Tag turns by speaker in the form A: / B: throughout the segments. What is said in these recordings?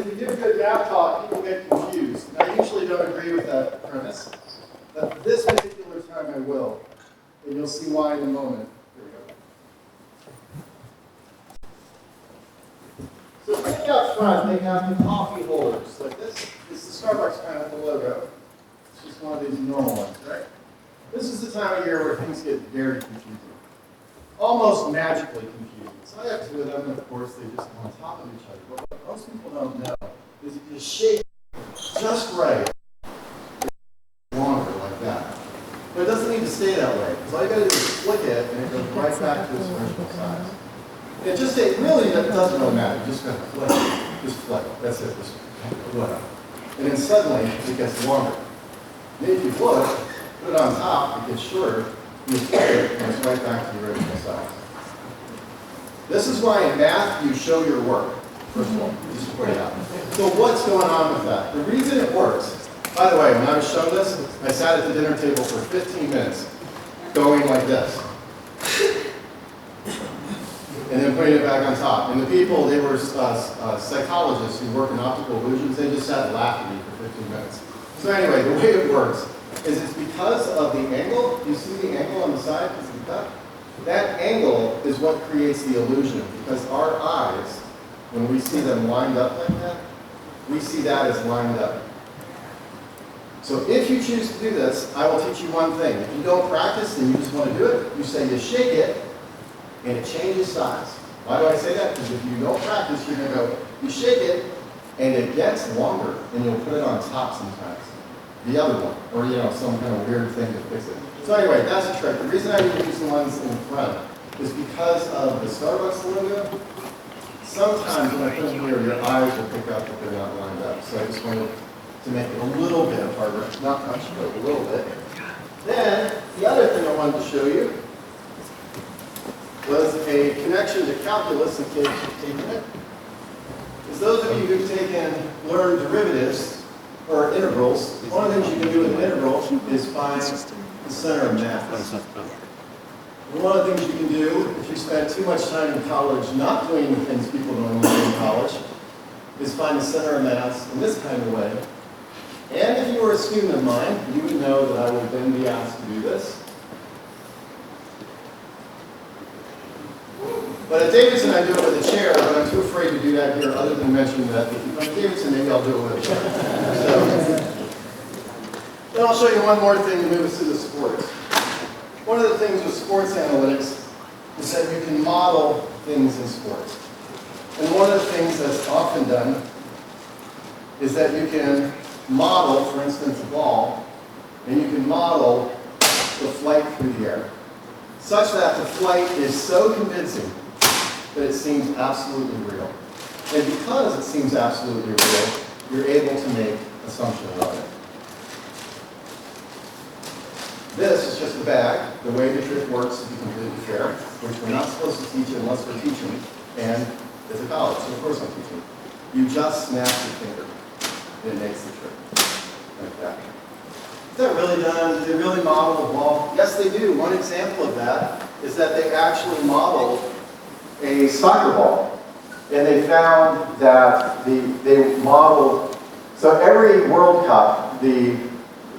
A: you give good math talk, people get confused. And I usually don't agree with that premise. But this particular time I will. And you'll see why in a moment. Here we go. So think out front, they have the coffee holders. Like this is the Starbucks kind of the logo. It's just one of these normal ones, right? This is the time of year where things get very confusing. Almost magically confusing. So I have two of them, and of course they just go on top of each other. But what most people don't know is if you shake just right, it's longer like that. But it doesn't need to stay that way. So all you gotta do is flick it, and it goes right back to its original size. It just really doesn't really matter. You just gotta flick it. Just flick it. That's it. Just flick it. And then suddenly it gets longer. And if you look, put it on top, it gets shorter. You flick it, and it's right back to the original size. This is why in math you show your work. First of all, just point it out. So what's going on with that? The reason it works. By the way, when I was shown this, I sat at the dinner table for 15 minutes, going like this. And then putting it back on top. And the people, they were psychologists who work in optical illusions, they just sat and laughed at me for 15 minutes. So anyway, the way it works is it's because of the angle. You see the angle on the side because of the cut? That angle is what creates the illusion, because our eyes, when we see them lined up like that, we see that as lined up. So if you choose to do this, I will teach you one thing. If you don't practice and you just want to do it, you say you shake it, and it changes size. Why do I say that? Because if you don't practice, you're going to go, you shake it, and it gets longer, and you'll put it on top sometimes. The other one, or some kind of weird thing to fix it. So anyway, that's a trick. The reason I use the ones in front is because of the Starbucks logo. Sometimes when I put them here, your eyes will pick up that they're not lined up. So I just wanted to make it a little bit harder, not much, but a little bit. Then, the other thing I wanted to show you was a connection to calculus in case you've taken it. As those of you who've learned derivatives or integrals, one of the things you can do with an integral is find the center of mass. And one of the things you can do if you spend too much time in college not doing the things people don't do in college is find the center of mass in this kind of way. And if you were a student of mine, you would know that I would then be asked to do this. But at Davidson, I do it with a chair, but I'm too afraid to do that here, other than mention that if you come to Davidson, maybe I'll do it with a chair. Then I'll show you one more thing to move us to the sports. One of the things with sports analytics is that you can model things in sports. And one of the things that's often done is that you can model, for instance, a ball, and you can model the flight through the air, such that the flight is so convincing that it seems absolutely real. And because it seems absolutely real, you're able to make assumptions about it. This is just a bag. The way the trick works, to be completely fair, which we're not supposed to teach unless we're teaching, and it's a college, so of course I'm teaching. You just snap your finger, and it makes the trick, like that. Is that really done? Do they really model a ball? Yes, they do. One example of that is that they actually modeled a soccer ball. And they found that they modeled, so every World Cup, the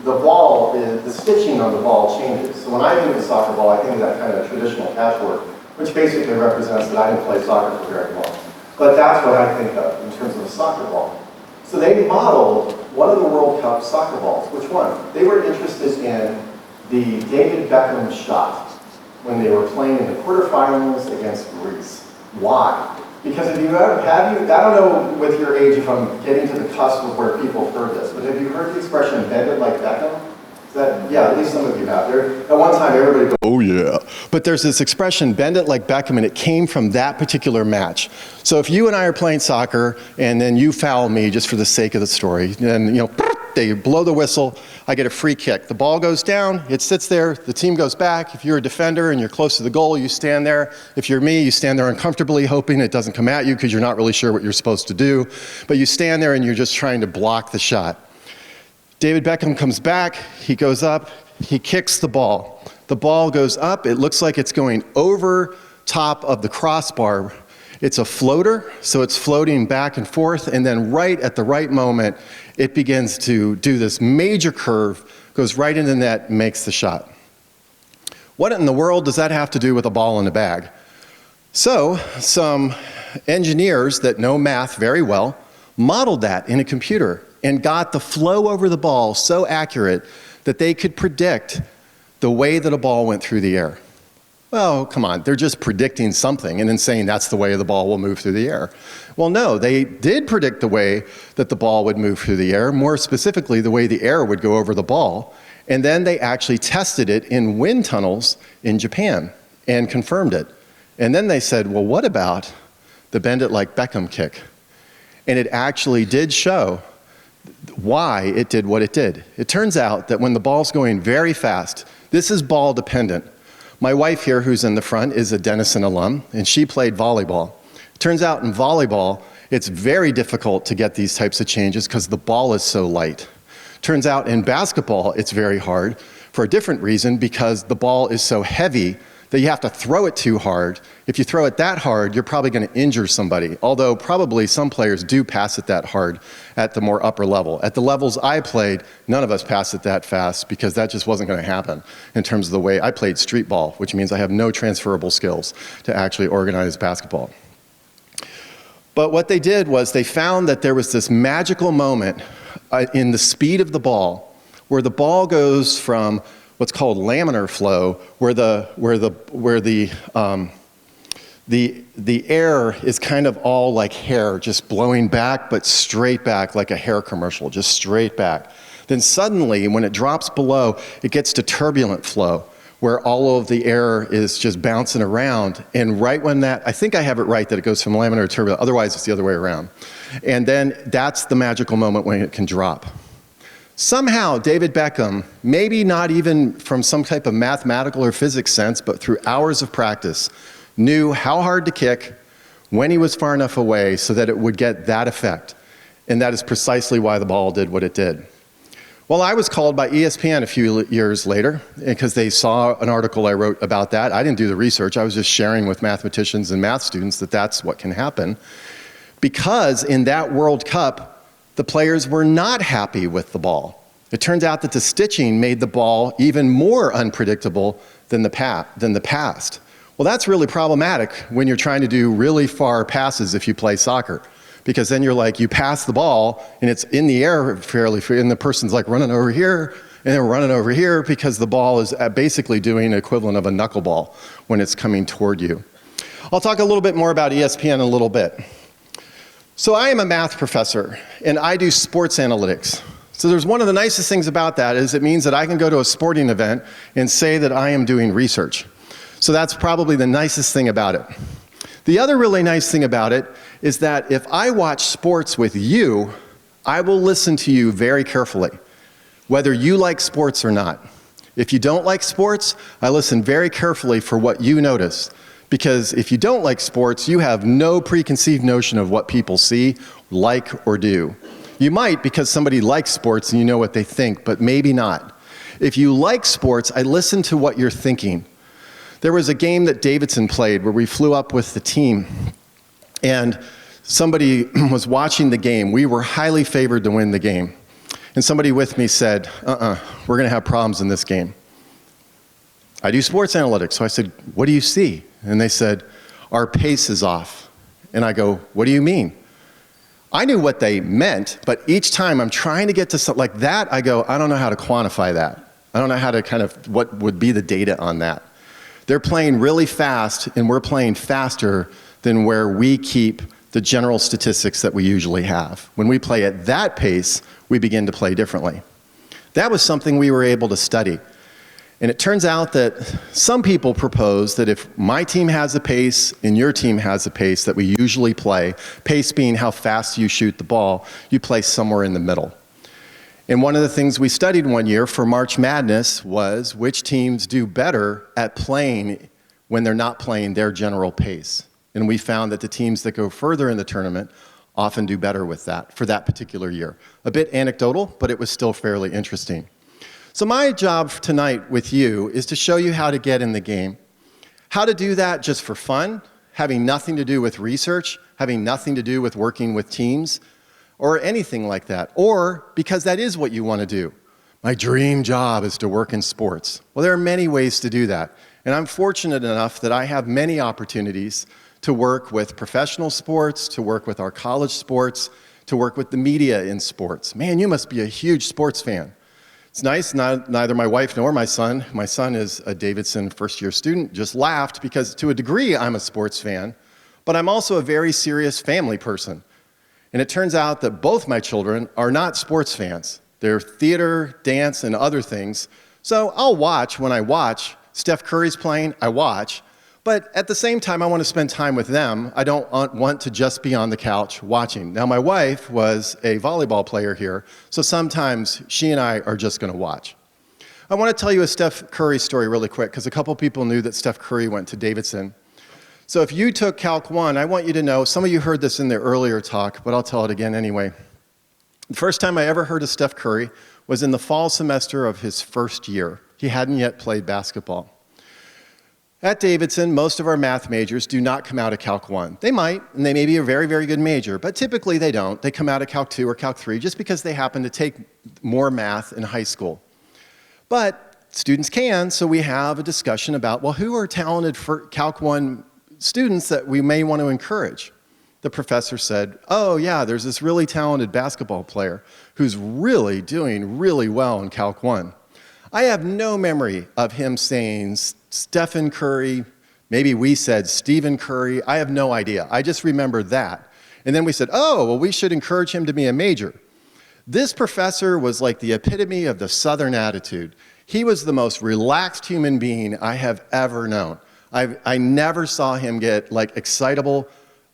A: ball, the stitching on the ball changes. So when I think of a soccer ball, I think of that kind of traditional patchwork, which basically represents that I didn't play soccer for very long. But that's what I think of in terms of a soccer ball. So they modeled one of the World Cup soccer balls. Which one? They were interested in the David Beckham shot when they were playing in the quarterfinals against Greece. Why? Because if you I don't know with your age if I'm getting to the cusp of where people have heard this, but have you heard the expression bend it like Beckham? Yeah, at least some of you have. At one time, everybody goes, oh yeah. But there's this expression, bend it like Beckham, and it came from that particular match. So if you and I are playing soccer, and then you foul me just for the sake of the story, then they blow the whistle, I get a free kick. The ball goes down, it sits there, the team goes back. If you're a defender and you're close to the goal, you stand there. If you're me, you stand there uncomfortably, hoping it doesn't come at you because you're not really sure what you're supposed to do. But you stand there and you're just trying to block the shot. David Beckham comes back, he goes up, he kicks the ball. The ball goes up, it looks like it's going over top of the crossbar,
B: It's a floater, so it's floating back and forth, and then right at the right moment, it begins to do this major curve, goes right in the net, and makes the shot. What in the world does that have to do with a ball in a bag? So, some engineers that know math very well modeled that in a computer and got the flow over the ball so accurate that they could predict the way that a ball went through the air. Well, come on, they're just predicting something and then saying that's the way the ball will move through the air. Well, no, they did predict the way that the ball would move through the air, more specifically the way the air would go over the ball, and then they actually tested it in wind tunnels in Japan and confirmed it. And then they said, well, what about the bend it like Beckham kick? And it actually did show why it did what it did. It turns out that when the ball's going very fast, this is ball dependent. My wife here, who's in the front, is a Denison alum, and she played volleyball. It turns out in volleyball, it's very difficult to get these types of changes because the ball is so light. Turns out in basketball, it's very hard for a different reason, because the ball is so heavy that you have to throw it too hard. If you throw it that hard, you're probably going to injure somebody, although probably some players do pass it that hard at the more upper level. At the levels I played, none of us passed it that fast because that just wasn't going to happen in terms of the way I played street ball, which means I have no transferable skills to actually organize basketball. But what they did was they found that there was this magical moment in the speed of the ball where the ball goes from what's called laminar flow, where the air is kind of all like hair, just blowing back, but straight back like a hair commercial, just straight back. Then suddenly, when it drops below, it gets to turbulent flow, where all of the air is just bouncing around. And right when that, I think I have it right that it goes from laminar to turbulent, otherwise it's the other way around. And then that's the magical moment when it can drop. Somehow, David Beckham, maybe not even from some type of mathematical or physics sense, but through hours of practice, knew how hard to kick, when he was far enough away so that it would get that effect. And that is precisely why the ball did what it did. Well, I was called by ESPN a few years later because they saw an article I wrote about that. I didn't do the research. I was just sharing with mathematicians and math students that that's what can happen. Because in that World Cup, the players were not happy with the ball. It turns out that the stitching made the ball even more unpredictable than the past. Well, that's really problematic when you're trying to do really far passes if you play soccer. Because then you're like, you pass the ball and it's in the air fairly free, and the person's like running over here and then running over here because the ball is basically doing the equivalent of a knuckleball when it's coming toward you. I'll talk a little bit more about ESPN in a little bit. So I am a math professor, and I do sports analytics. So there's one of the nicest things about that is it means that I can go to a sporting event and say that I am doing research. So that's probably the nicest thing about it. The other really nice thing about it is that if I watch sports with you, I will listen to you very carefully, whether you like sports or not. If you don't like sports, I listen very carefully for what you notice. Because if you don't like sports, you have no preconceived notion of what people see, like, or do. You might because somebody likes sports and you know what they think, but maybe not. If you like sports, I listen to what you're thinking. There was a game that Davidson played where we flew up with the team, and somebody was watching the game. We were highly favored to win the game. And somebody with me said, we're going to have problems in this game. I do sports analytics, so I said, what do you see? And they said, our pace is off. And I go, what do you mean? I knew what they meant, but each time I'm trying to get to something like that, I go, I don't know how to quantify that. I don't know how to what would be the data on that. They're playing really fast, and we're playing faster than where we keep the general statistics that we usually have. When we play at that pace, we begin to play differently. That was something we were able to study. And it turns out that some people propose that if my team has a pace and your team has a pace that we usually play, pace being how fast you shoot the ball, you play somewhere in the middle. And one of the things we studied one year for March Madness was which teams do better at playing when they're not playing their general pace. And we found that the teams that go further in the tournament often do better with that for that particular year. A bit anecdotal, but it was still fairly interesting. So my job tonight with you is to show you how to get in the game. How to do that just for fun, having nothing to do with research, having nothing to do with working with teams, or anything like that, or because that is what you want to do. My dream job is to work in sports. Well, there are many ways to do that, and I'm fortunate enough that I have many opportunities to work with professional sports, to work with our college sports, to work with the media in sports. Man, you must be a huge sports fan. It's nice, neither my wife nor my son is a Davidson first-year student, just laughed because to a degree I'm a sports fan, but I'm also a very serious family person. And it turns out that both my children are not sports fans. They're theater, dance, and other things. So I'll watch when I watch. Steph Curry's playing, I watch. But at the same time, I want to spend time with them. I don't want to just be on the couch watching. Now, my wife was a volleyball player here, so sometimes she and I are just going to watch. I want to tell you a Steph Curry story really quick, because a couple people knew that Steph Curry went to Davidson. So if you took Calc 1, I want you to know, some of you heard this in the earlier talk, but I'll tell it again anyway. The first time I ever heard of Steph Curry was in the fall semester of his first year. He hadn't yet played basketball. At Davidson, most of our math majors do not come out of Calc 1. They might, and they may be a very, very good major, but typically they don't. They come out of Calc 2 or Calc 3 just because they happen to take more math in high school. But students can, so we have a discussion about, well, who are talented for Calc 1 students that we may want to encourage? The professor said, oh yeah, there's this really talented basketball player who's really doing really well in Calc 1. I have no memory of him saying Stephen Curry, maybe we said Stephen Curry, I have no idea. I just remember that. And then we said, oh, well, we should encourage him to be a major. This professor was like the epitome of the Southern attitude. He was the most relaxed human being I have ever known. I never saw him get like excitable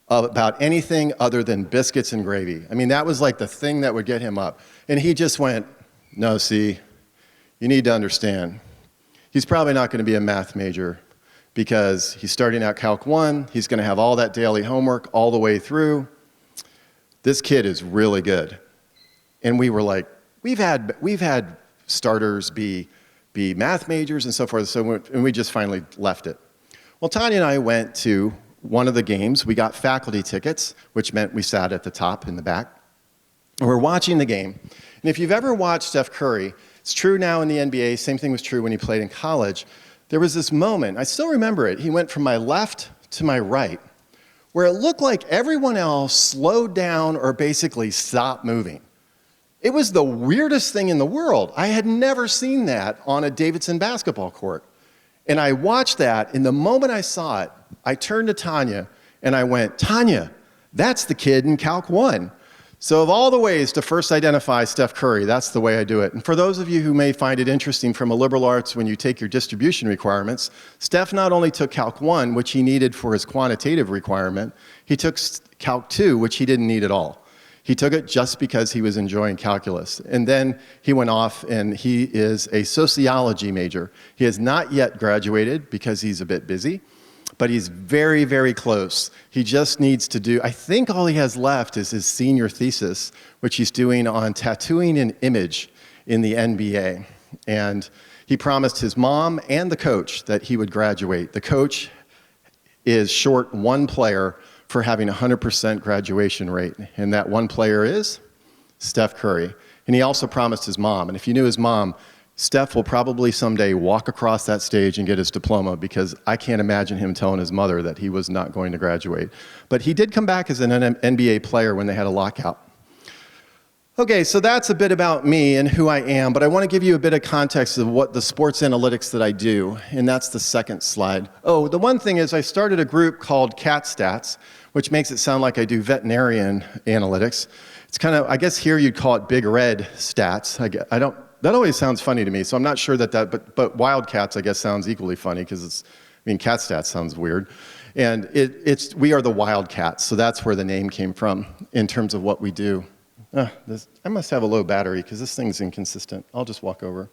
B: about anything other than biscuits and gravy. I mean, that was like the thing that would get him up. And he just went, no, see, you need to understand. He's probably not going to be a math major because he's starting out Calc 1. He's going to have all that daily homework all the way through. This kid is really good. And we were like, we've had starters be math majors and so forth, and we just finally left it. Well, Tanya and I went to one of the games. We got faculty tickets, which meant we sat at the top in the back. And we're watching the game. And if you've ever watched Steph Curry, it's true now in the NBA, same thing was true when he played in college. There was this moment, I still remember it, he went from my left to my right, where it looked like everyone else slowed down or basically stopped moving. It was the weirdest thing in the world. I had never seen that on a Davidson basketball court. And I watched that, and the moment I saw it, I turned to Tanya and I went, Tanya, that's the kid in Calc 1. So of all the ways to first identify Steph Curry, that's the way I do it. And for those of you who may find it interesting from a liberal arts when you take your distribution requirements, Steph not only took Calc 1, which he needed for his quantitative requirement, he took Calc 2, which he didn't need at all. He took it just because he was enjoying calculus. And then he went off and he is a sociology major. He has not yet graduated because he's a bit busy, but he's very, very close. He just needs to do, I think all he has left is his senior thesis, which he's doing on tattooing an image in the NBA. And he promised his mom and the coach that he would graduate. The coach is short one player for having a 100% graduation rate. And that one player is Steph Curry. And he also promised his mom. And if you knew his mom, Steph will probably someday walk across that stage and get his diploma because I can't imagine him telling his mother that he was not going to graduate. But he did come back as an NBA player when they had a lockout. Okay, so that's a bit about me and who I am, but I want to give you a bit of context of what the sports analytics that I do, and that's the second slide. Oh, the one thing is I started a group called Cat Stats, which makes it sound like I do veterinarian analytics. It's kind of, I guess here you'd call it Big Red Stats. That always sounds funny to me, so I'm not sure but Wildcats I guess sounds equally funny because Cat Stats sounds weird. And we are the Wildcats, so that's where the name came from in terms of what we do. I must have a low battery because this thing's inconsistent. I'll just walk over.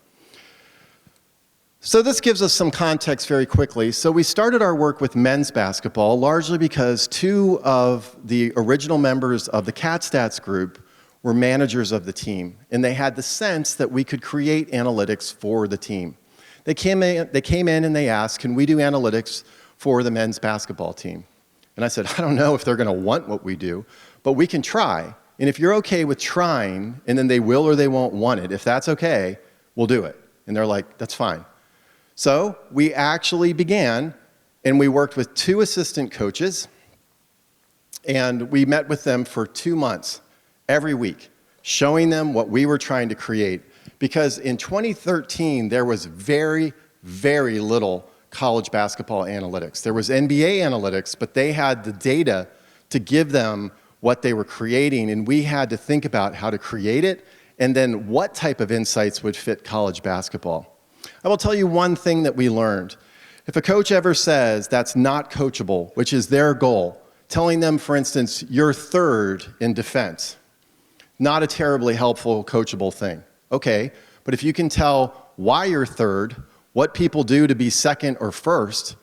B: So this gives us some context very quickly. So we started our work with men's basketball largely because two of the original members of the Cat Stats group were managers of the team, and they had the sense that we could create analytics for the team. They came in and they asked, can we do analytics for the men's basketball team? And I said, I don't know if they're going to want what we do, but we can try. And if you're okay with trying, and then they will or they won't want it, if that's okay, we'll do it. And they're like, that's fine. So we actually began, and we worked with 2 assistant coaches, and we met with them for 2 months, every week, showing them what we were trying to create. Because in 2013, there was very, very little college basketball analytics. There was NBA analytics, but they had the data to give them what they were creating, and we had to think about how to create it, and then what type of insights would fit college basketball. I will tell you one thing that we learned. If a coach ever says that's not coachable, which is their goal, telling them, for instance, you're third in defense, not a terribly helpful, coachable thing. Okay, but if you can tell why you're third, what people do to be second or first,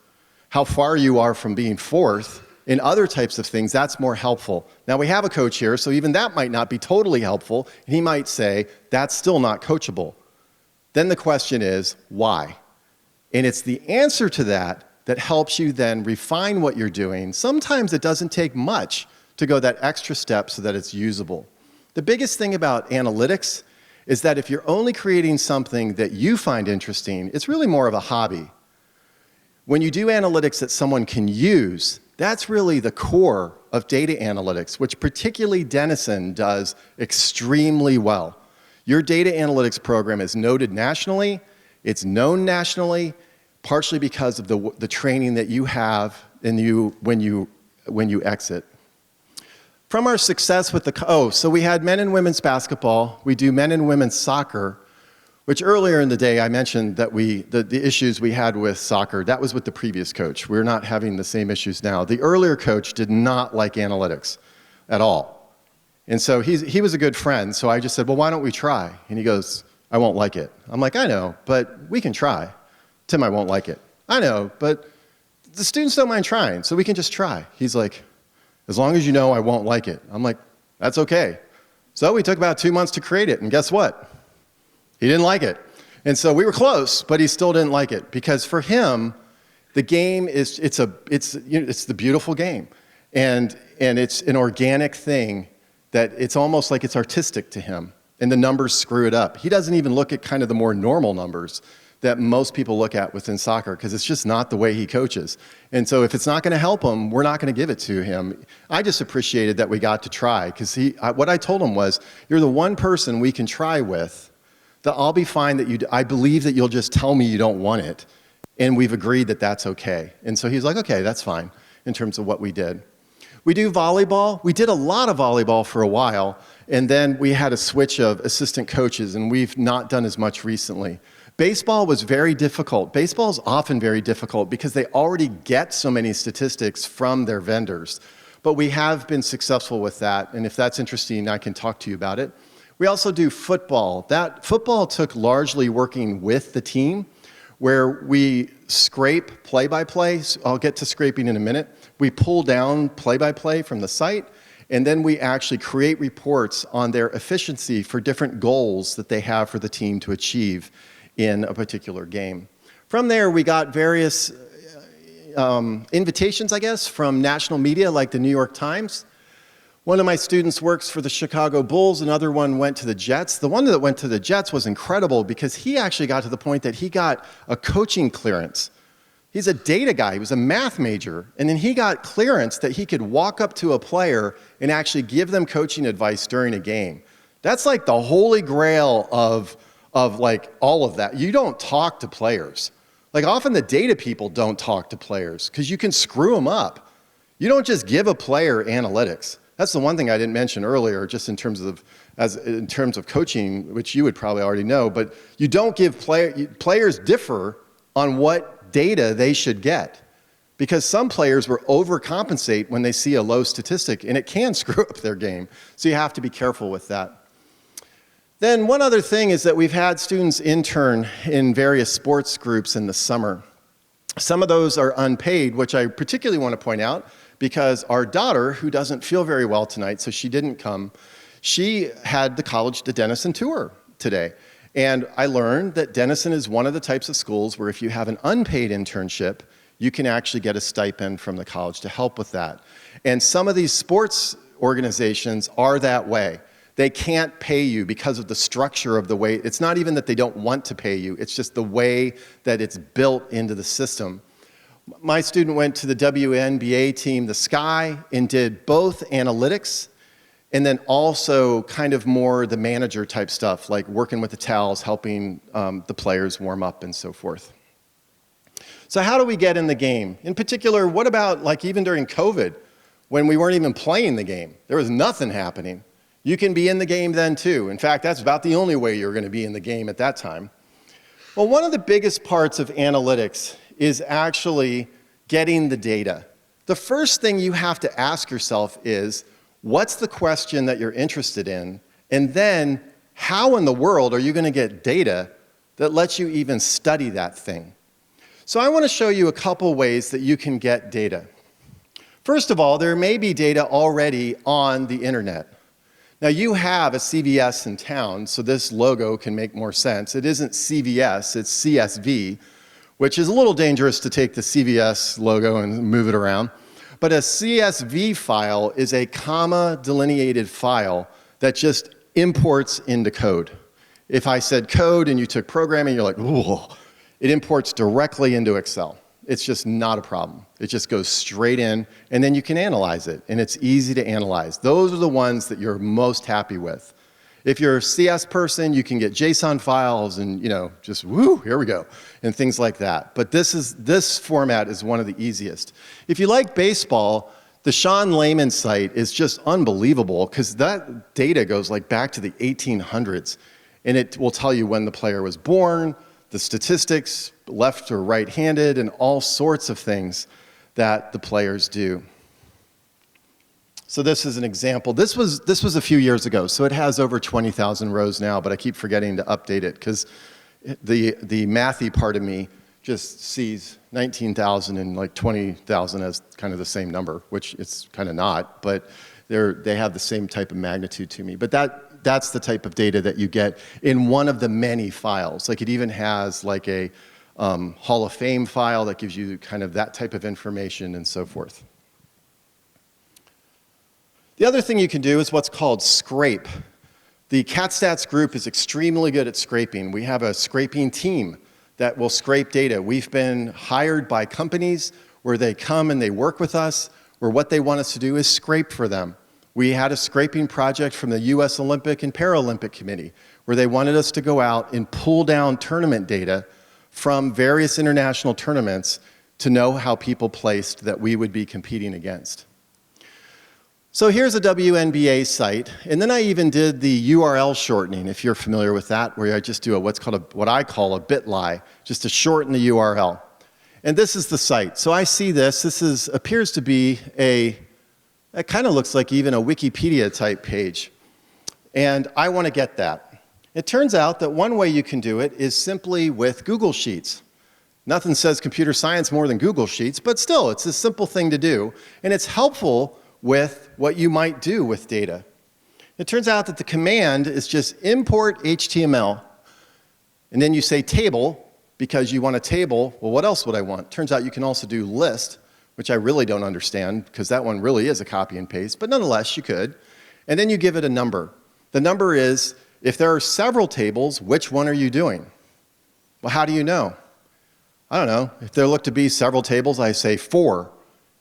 B: how far you are from being fourth, and other types of things, that's more helpful. Now, we have a coach here, so even that might not be totally helpful. He might say, that's still not coachable. Then the question is, why? And it's the answer to that that helps you then refine what you're doing. Sometimes it doesn't take much to go that extra step so that it's usable. The biggest thing about analytics is that if you're only creating something that you find interesting, it's really more of a hobby. When you do analytics that someone can use, that's really the core of data analytics, which particularly Denison does extremely well. Your data analytics program is noted nationally, it's known nationally, partially because of the training that you have when you exit. From our success with so we had men and women's basketball, we do men and women's soccer, which earlier in the day I mentioned that the issues we had with soccer, that was with the previous coach. We're not having the same issues now. The earlier coach did not like analytics at all. And so he was a good friend, so I just said, well, why don't we try? And he goes, I won't like it. I'm like, I know, but we can try. Tim, I won't like it. I know, but the students don't mind trying, so we can just try. He's like, as long as you know I won't like it. I'm like, that's okay. So we took about 2 months to create it, and guess what? He didn't like it. And so we were close, but he still didn't like it, because for him, the game it's the beautiful game. And it's an organic thing that it's almost like it's artistic to him, and the numbers screw it up. He doesn't even look at kind of the more normal numbers that most people look at within soccer, because it's just not the way he coaches. And so if it's not going to help him, we're not going to give it to him. I just appreciated that we got to try, because what I told him was, you're the one person we can try with, that I'll be fine, I believe that you'll just tell me you don't want it, and we've agreed that that's okay. And so he's like, okay, that's fine, in terms of what we did. We do volleyball. We did a lot of volleyball for a while, and then we had a switch of assistant coaches, and we've not done as much recently. Baseball was very difficult. Baseball is often very difficult because they already get so many statistics from their vendors. But we have been successful with that, and if that's interesting, I can talk to you about it. We also do football. Football took largely working with the team, where we scrape play-by-play. I'll get to scraping in a minute. We pull down play-by-play from the site, and then we actually create reports on their efficiency for different goals that they have for the team to achieve in a particular game. From there, we got various invitations, I guess, from national media like the New York Times. One of my students works for the Chicago Bulls, another one went to the Jets. The one that went to the Jets was incredible because he actually got to the point that he got a coaching clearance. He's a data guy, he was a math major, and then he got clearance that he could walk up to a player and actually give them coaching advice during a game. That's like the holy grail of like all of that. You don't talk to players. Like often the data people don't talk to players because you can screw them up. You don't just give a player analytics. That's the one thing I didn't mention earlier, just in terms of coaching, which you would probably already know, but you don't give players differ on what data they should get. Because some players will overcompensate when they see a low statistic, and it can screw up their game. So you have to be careful with that. Then one other thing is that we've had students intern in various sports groups in the summer. Some of those are unpaid, which I particularly want to point out, because our daughter, who doesn't feel very well tonight, so she didn't come, she had the College to Denison tour today. And I learned that Denison is one of the types of schools where if you have an unpaid internship, you can actually get a stipend from the college to help with that. And some of these sports organizations are that way. They can't pay you because of the structure of the way. It's not even that they don't want to pay you, it's just the way that it's built into the system. My student went to the WNBA team, the Sky, and did both analytics and then also kind of more the manager type stuff, like working with the towels, helping the players warm up and so forth. So how do we get in the game? In particular, what about like even during COVID, when we weren't even playing the game? There was nothing happening. You can be in the game then too. In fact, that's about the only way you're going to be in the game at that time. Well, one of the biggest parts of analytics is actually getting the data. The first thing you have to ask yourself is, what's the question that you're interested in? And then, how in the world are you going to get data that lets you even study that thing? So I want to show you a couple ways that you can get data. First of all, there may be data already on the internet. Now you have a CVS in town, so this logo can make more sense. It isn't CVS, it's CSV, which is a little dangerous to take the CVS logo and move it around. But a CSV file is a comma delineated file that just imports into code. If I said code and you took programming, you're like, ooh, it imports directly into Excel. It's just not a problem. It just goes straight in, and then you can analyze it, and it's easy to analyze. Those are the ones that you're most happy with. If you're a CS person, you can get JSON files and, just woo, here we go, and things like that. But this format is one of the easiest. If you like baseball, the Sean Layman site is just unbelievable because that data goes like back to the 1800s, and it will tell you when the player was born, the statistics, left or right-handed, and all sorts of things that the players do. So this is an example. This was a few years ago, so it has over 20,000 rows now, but I keep forgetting to update it because the mathy part of me just sees 19,000 and like 20,000 as kind of the same number, which it's kind of not, but they have the same type of magnitude to me. But that's the type of data that you get in one of the many files. Like it even has like a Hall of Fame file that gives you kind of that type of information and so forth. The other thing you can do is what's called scrape. The CatStats group is extremely good at scraping. We have a scraping team that will scrape data. We've been hired by companies where they come and they work with us, where what they want us to do is scrape for them. We had a scraping project from the US Olympic and Paralympic Committee where they wanted us to go out and pull down tournament data from various international tournaments to know how people placed that we would be competing against. So here's a WNBA site, and then I even did the URL shortening, if you're familiar with that, where I just do what I call a bit.ly, just to shorten the URL. And this is the site. So I see this appears to be it kind of looks like even a Wikipedia type page. And I want to get that. It turns out that one way you can do it is simply with Google Sheets. Nothing says computer science more than Google Sheets, but still, it's a simple thing to do, and it's helpful with what you might do with data. It turns out that the command is just import HTML, and then you say table, because you want a table. Well, what else would I want? Turns out you can also do list, which I really don't understand, because that one really is a copy and paste, but nonetheless, you could. And then you give it a number. The number is, if there are several tables, which one are you doing? Well, how do you know? I don't know. If there look to be several tables, I say 4.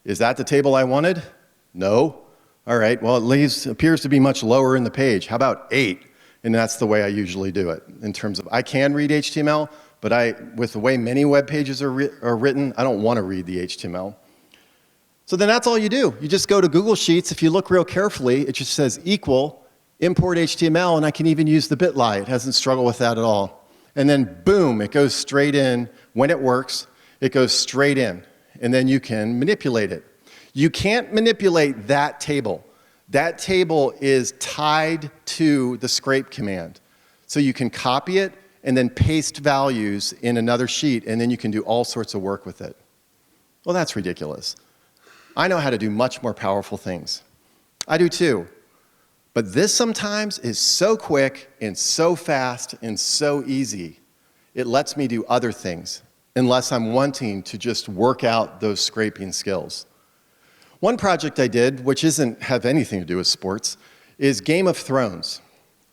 B: Is that the table I wanted? No. All right, well, it appears to be much lower in the page. How about 8? And that's the way I usually do it in terms of, I can read HTML, but with the way many web pages are written, I don't want to read the HTML. So then that's all you do. You just go to Google Sheets. If you look real carefully, it just says equal, import HTML, and I can even use the bit.ly. It hasn't struggled with that at all. And then boom, it goes straight in. When it works, it goes straight in. And then you can manipulate it. You can't manipulate that table. That table is tied to the scrape command. So you can copy it and then paste values in another sheet, and then you can do all sorts of work with it. Well, that's ridiculous. I know how to do much more powerful things. I do too. But this sometimes is so quick and so fast and so easy. It lets me do other things. unless I'm wanting to just work out those scraping skills. One project I did, which doesn't have anything to do with sports, is Game of Thrones.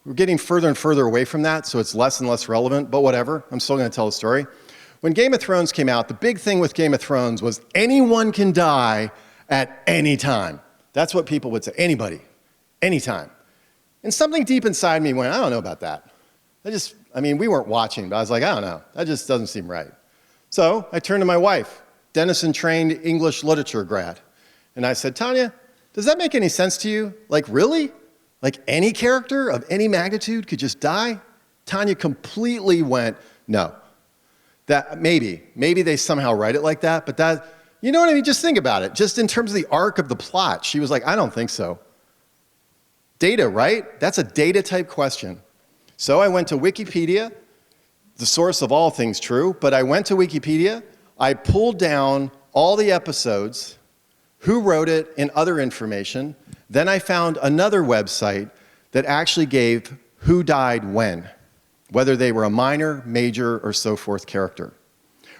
B: We're getting further and further away from that, so it's less and less relevant, but whatever, I'm still gonna tell the story. When Game of Thrones came out, the big thing with Game of Thrones was anyone can die at any time. That's what people would say, anybody, anytime. And something deep inside me went, I don't know about that. We weren't watching, but I was like, I don't know, that just doesn't seem right. So I turned to my wife, Denison-trained English literature grad, and I said, Tanya, does that make any sense to you? Like, really? Like, any character of any magnitude could just die? Tanya completely went, no. That maybe they somehow write it like that, but that, you know what I mean? Just think about it. Just in terms of the arc of the plot, she was like, I don't think so. Data, right? That's a data type question. So I went to Wikipedia, the source of all things true, but I went to Wikipedia, I pulled down all the episodes, who wrote it, and other information. Then I found another website that actually gave who died when, whether they were a minor, major, or so forth character.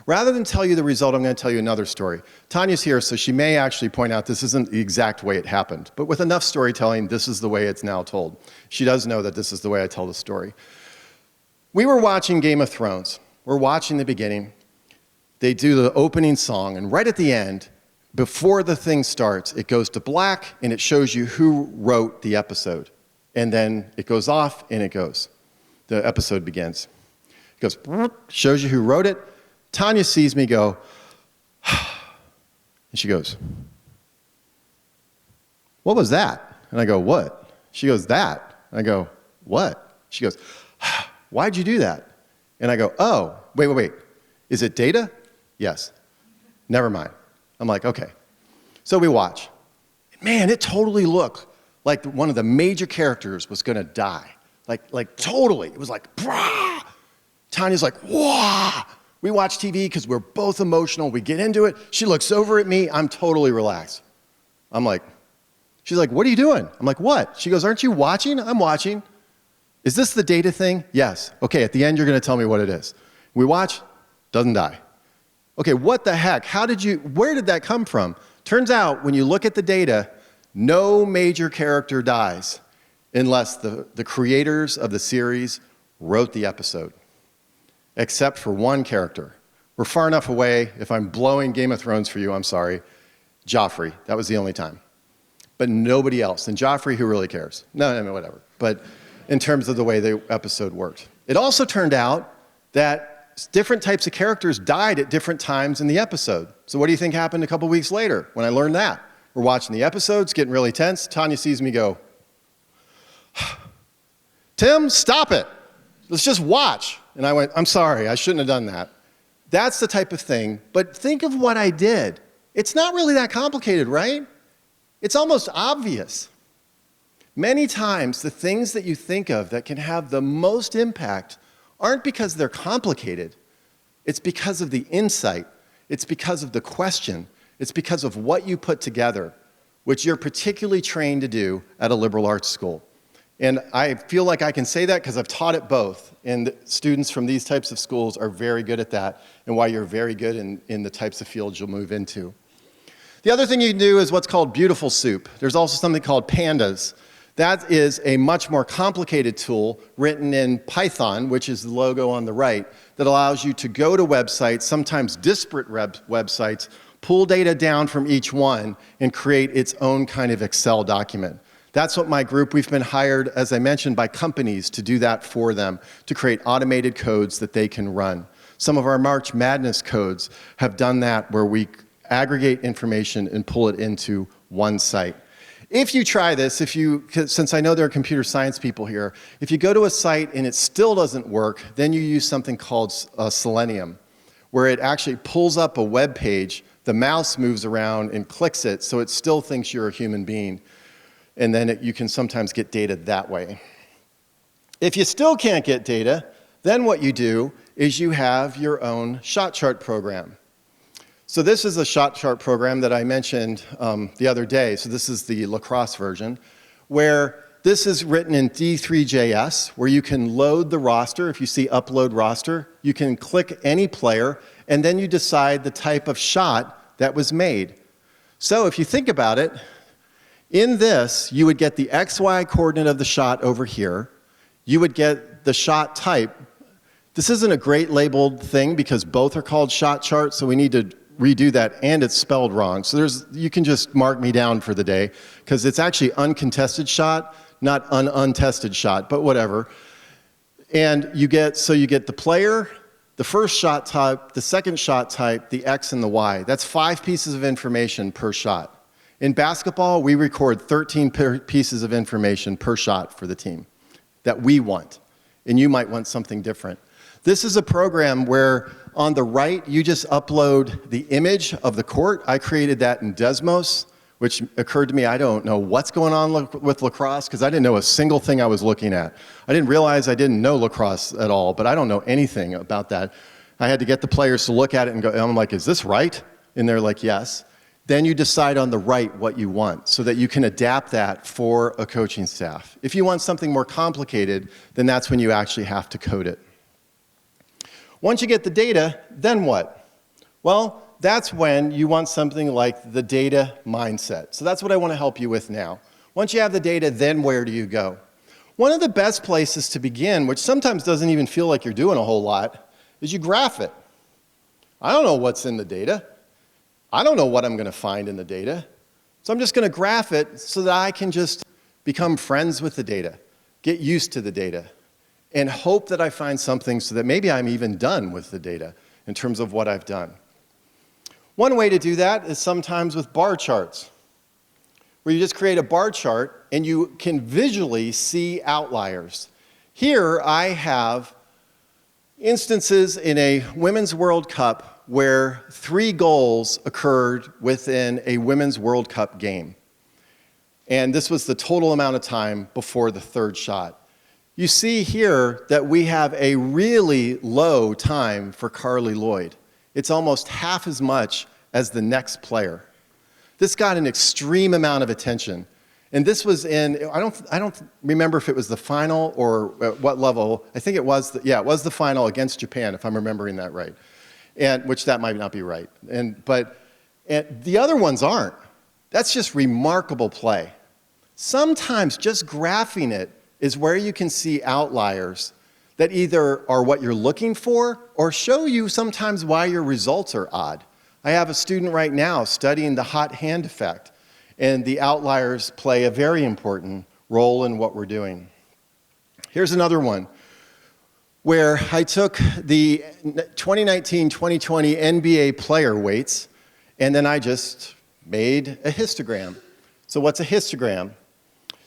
B: Rather than tell you the result, I'm going to tell you another story. Tanya's here, so she may actually point out this isn't the exact way it happened, but with enough storytelling, this is the way it's now told. She does know that this is the way I tell the story. We were watching Game of Thrones. We're watching the beginning. They do the opening song, and right at the end, before the thing starts, it goes to black, and it shows you who wrote the episode. And then it goes off, and it goes. The episode begins. It goes, shows you who wrote it. Tanya sees me go, and she goes, what was that? And I go, what? She goes, that. And I go, what? She goes, why'd you do that? And I go, oh, wait. Is it data? Yes. Never mind. I'm like, okay. So we watch. Man, it totally looked like one of the major characters was gonna die. Like totally. It was like, brah! Tanya's like, wah! We watch TV because we're both emotional. We get into it. She looks over at me. I'm totally relaxed. I'm like, she's like, what are you doing? I'm like, what? She goes, aren't you watching? I'm watching. Is this the data thing? Yes. Okay, at the end, you're gonna tell me what it is. We watch, doesn't die. Okay, what the heck? Where did that come from? Turns out, when you look at the data, no major character dies unless the creators of the series wrote the episode, except for one character. We're far enough away. If I'm blowing Game of Thrones for you, I'm sorry. Joffrey, that was the only time. But nobody else. And Joffrey, who really cares? No, whatever. But in terms of the way the episode worked. It also turned out that different types of characters died at different times in the episode. So what do you think happened a couple weeks later when I learned that? We're watching the episodes, getting really tense. Tanya sees me go, Tim, stop it. Let's just watch. And I went, I'm sorry, I shouldn't have done that. That's the type of thing, but think of what I did. It's not really that complicated, right? It's almost obvious. Many times, the things that you think of that can have the most impact aren't because they're complicated. It's because of the insight. It's because of the question. It's because of what you put together, which you're particularly trained to do at a liberal arts school. And I feel like I can say that because I've taught it both, and students from these types of schools are very good at that, and why you're very good in the types of fields you'll move into. The other thing you can do is what's called beautiful soup. There's also something called pandas. That is a much more complicated tool written in Python, which is the logo on the right, that allows you to go to websites, sometimes disparate websites, pull data down from each one, and create its own kind of Excel document. That's what my group, we've been hired, as I mentioned, by companies to do that for them, to create automated codes that they can run. Some of our March Madness codes have done that, where we aggregate information and pull it into one site. If you try this, since I know there are computer science people here, if you go to a site and it still doesn't work, then you use something called Selenium, where it actually pulls up a web page, the mouse moves around and clicks it, so it still thinks you're a human being. And then you can sometimes get data that way. If you still can't get data, then what you do is you have your own shot chart program. So this is a shot chart program that I mentioned the other day. So this is the lacrosse version, where this is written in D3JS, where you can load the roster. If you see upload roster, you can click any player, and then you decide the type of shot that was made. So if you think about it, in this, you would get the XY coordinate of the shot over here. You would get the shot type. This isn't a great labeled thing because both are called shot charts, so we need to redo that, and it's spelled wrong. So you can just mark me down for the day, because it's actually uncontested shot, not untested shot, but whatever. And you get the player, the first shot type, the second shot type, the X and the Y. That's 5 pieces of information per shot. In basketball, we record 13 pieces of information per shot for the team that we want, and you might want something different. This is a program where on the right, you just upload the image of the court. I created that in Desmos, which occurred to me, I don't know what's going on with lacrosse, because I didn't know a single thing I was looking at. I didn't realize I didn't know lacrosse at all, but I don't know anything about that. I had to get the players to look at it and go, I'm like, is this right? And they're like, yes. Then you decide on the right what you want so that you can adapt that for a coaching staff. If you want something more complicated, then that's when you actually have to code it. Once you get the data, then what? Well, that's when you want something like the data mindset. So that's what I want to help you with now. Once you have the data, then where do you go? One of the best places to begin, which sometimes doesn't even feel like you're doing a whole lot, is you graph it. I don't know what's in the data. I don't know what I'm going to find in the data. So I'm just going to graph it so that I can just become friends with the data, get used to the data, and hope that I find something so that maybe I'm even done with the data in terms of what I've done. One way to do that is sometimes with bar charts, where you just create a bar chart and you can visually see outliers. Here I have instances in a Women's World Cup where 3 goals occurred within a Women's World Cup game. And this was the total amount of time before the 3rd shot. You see here that we have a really low time for Carly Lloyd. It's almost half as much as the next player. This got an extreme amount of attention. And this was in, I don't remember if it was the final or at what level. I think it was, it was the final against Japan, if I'm remembering that right. And which that might not be right. But the other ones aren't. That's just remarkable play. Sometimes just graphing it is where you can see outliers that either are what you're looking for or show you sometimes why your results are odd. I have a student right now studying the hot hand effect, and the outliers play a very important role in what we're doing. Here's another one where I took the 2019-2020 NBA player weights, and then I just made a histogram. So what's a histogram?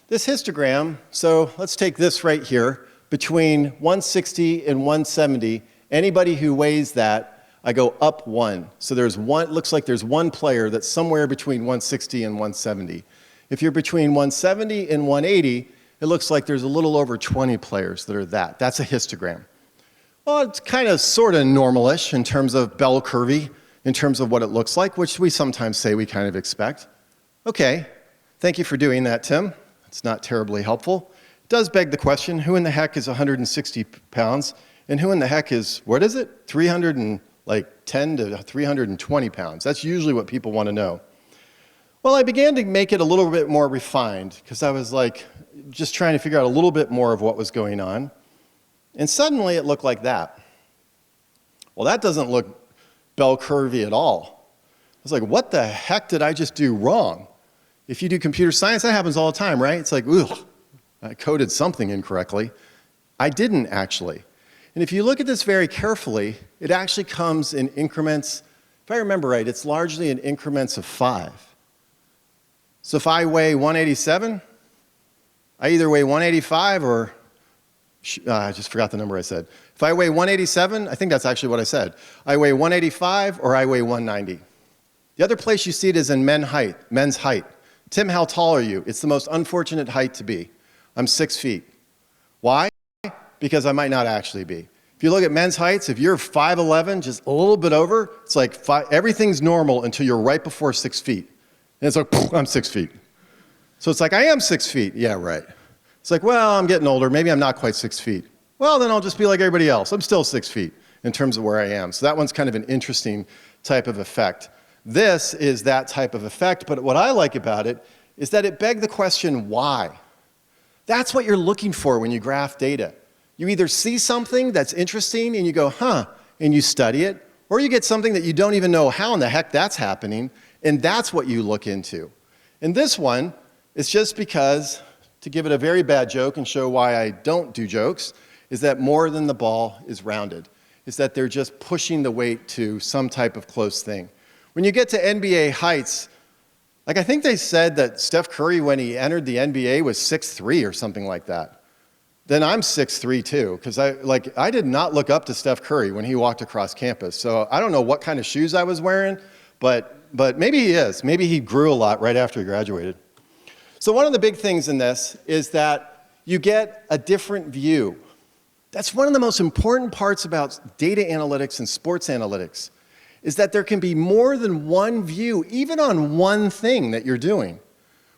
B: This histogram, so let's take this right here, between 160 and 170, anybody who weighs that, I go up 1. So there's one, looks like there's one player that's somewhere between 160 and 170. If you're between 170 and 180, it looks like there's a little over 20 players that are that. That's a histogram. Well, it's kind of sort of normal-ish in terms of bell curvy, in terms of what it looks like, which we sometimes say we kind of expect. Okay, thank you for doing that, Tim. It's not terribly helpful. It does beg the question, who in the heck is 160 pounds? And who in the heck is, what is it? 310 to 320 pounds. That's usually what people want to know. Well, I began to make it a little bit more refined because I was like, just trying to figure out a little bit more of what was going on. And suddenly it looked like that. Well, that doesn't look bell curvy at all. I was like, what the heck did I just do wrong? If you do computer science, that happens all the time, right? It's like, ooh, I coded something incorrectly. I didn't actually. And if you look at this very carefully, it actually comes in increments. If I remember right, it's largely in increments of 5. So if I weigh 187, I either weigh 185 or, I just forgot the number I said. If I weigh 187, I think that's actually what I said. I weigh 185 or I weigh 190. The other place you see it is in men's height. Tim, how tall are you? It's the most unfortunate height to be. I'm 6 feet. Why? Because I might not actually be. If you look at men's heights, if you're 5'11", just a little bit over, it's like everything's normal until you're right before 6 feet. And it's like, I'm 6 feet. So it's like, I am 6 feet. Yeah, right. It's like, well, I'm getting older. Maybe I'm not quite 6 feet. Well, then I'll just be like everybody else. I'm still 6 feet in terms of where I am. So that one's kind of an interesting type of effect. This is that type of effect, but what I like about it is that it begs the question, why? That's what you're looking for when you graph data. You either see something that's interesting and you go, huh, and you study it, or you get something that you don't even know how in the heck that's happening, and that's what you look into. And this one is just because, to give it a very bad joke and show why I don't do jokes, is that more than the ball is rounded. Is that they're just pushing the weight to some type of close thing. When you get to NBA heights, like I think they said that Steph Curry, when he entered the NBA, was 6'3" or something like that. Then I'm 6'3" too, because I did not look up to Steph Curry when he walked across campus. So I don't know what kind of shoes I was wearing, but maybe he is. Maybe he grew a lot right after he graduated. So one of the big things in this is that you get a different view. That's one of the most important parts about data analytics and sports analytics, is that there can be more than one view, even on one thing that you're doing.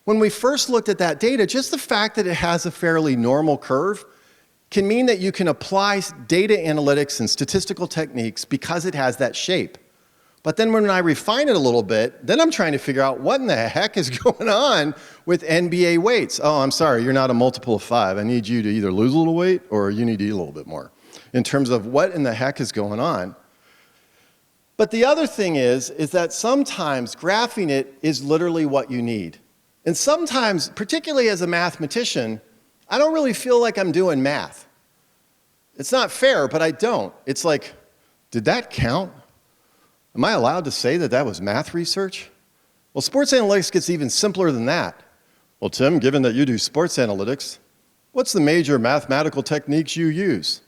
B: When we first looked at that data, just the fact that it has a fairly normal curve can mean that you can apply data analytics and statistical techniques because it has that shape. But then when I refine it a little bit, then I'm trying to figure out what in the heck is going on with NBA weights. Oh, I'm sorry, you're not a multiple of 5. I need you to either lose a little weight or you need to eat a little bit more in terms of what in the heck is going on. But the other thing is that sometimes graphing it is literally what you need. And sometimes, particularly as a mathematician, I don't really feel like I'm doing math. It's not fair, but I don't. It's like, did that count? Am I allowed to say that that was math research? Well, sports analytics gets even simpler than that. Well, Tim, given that you do sports analytics, what's the major mathematical techniques you use?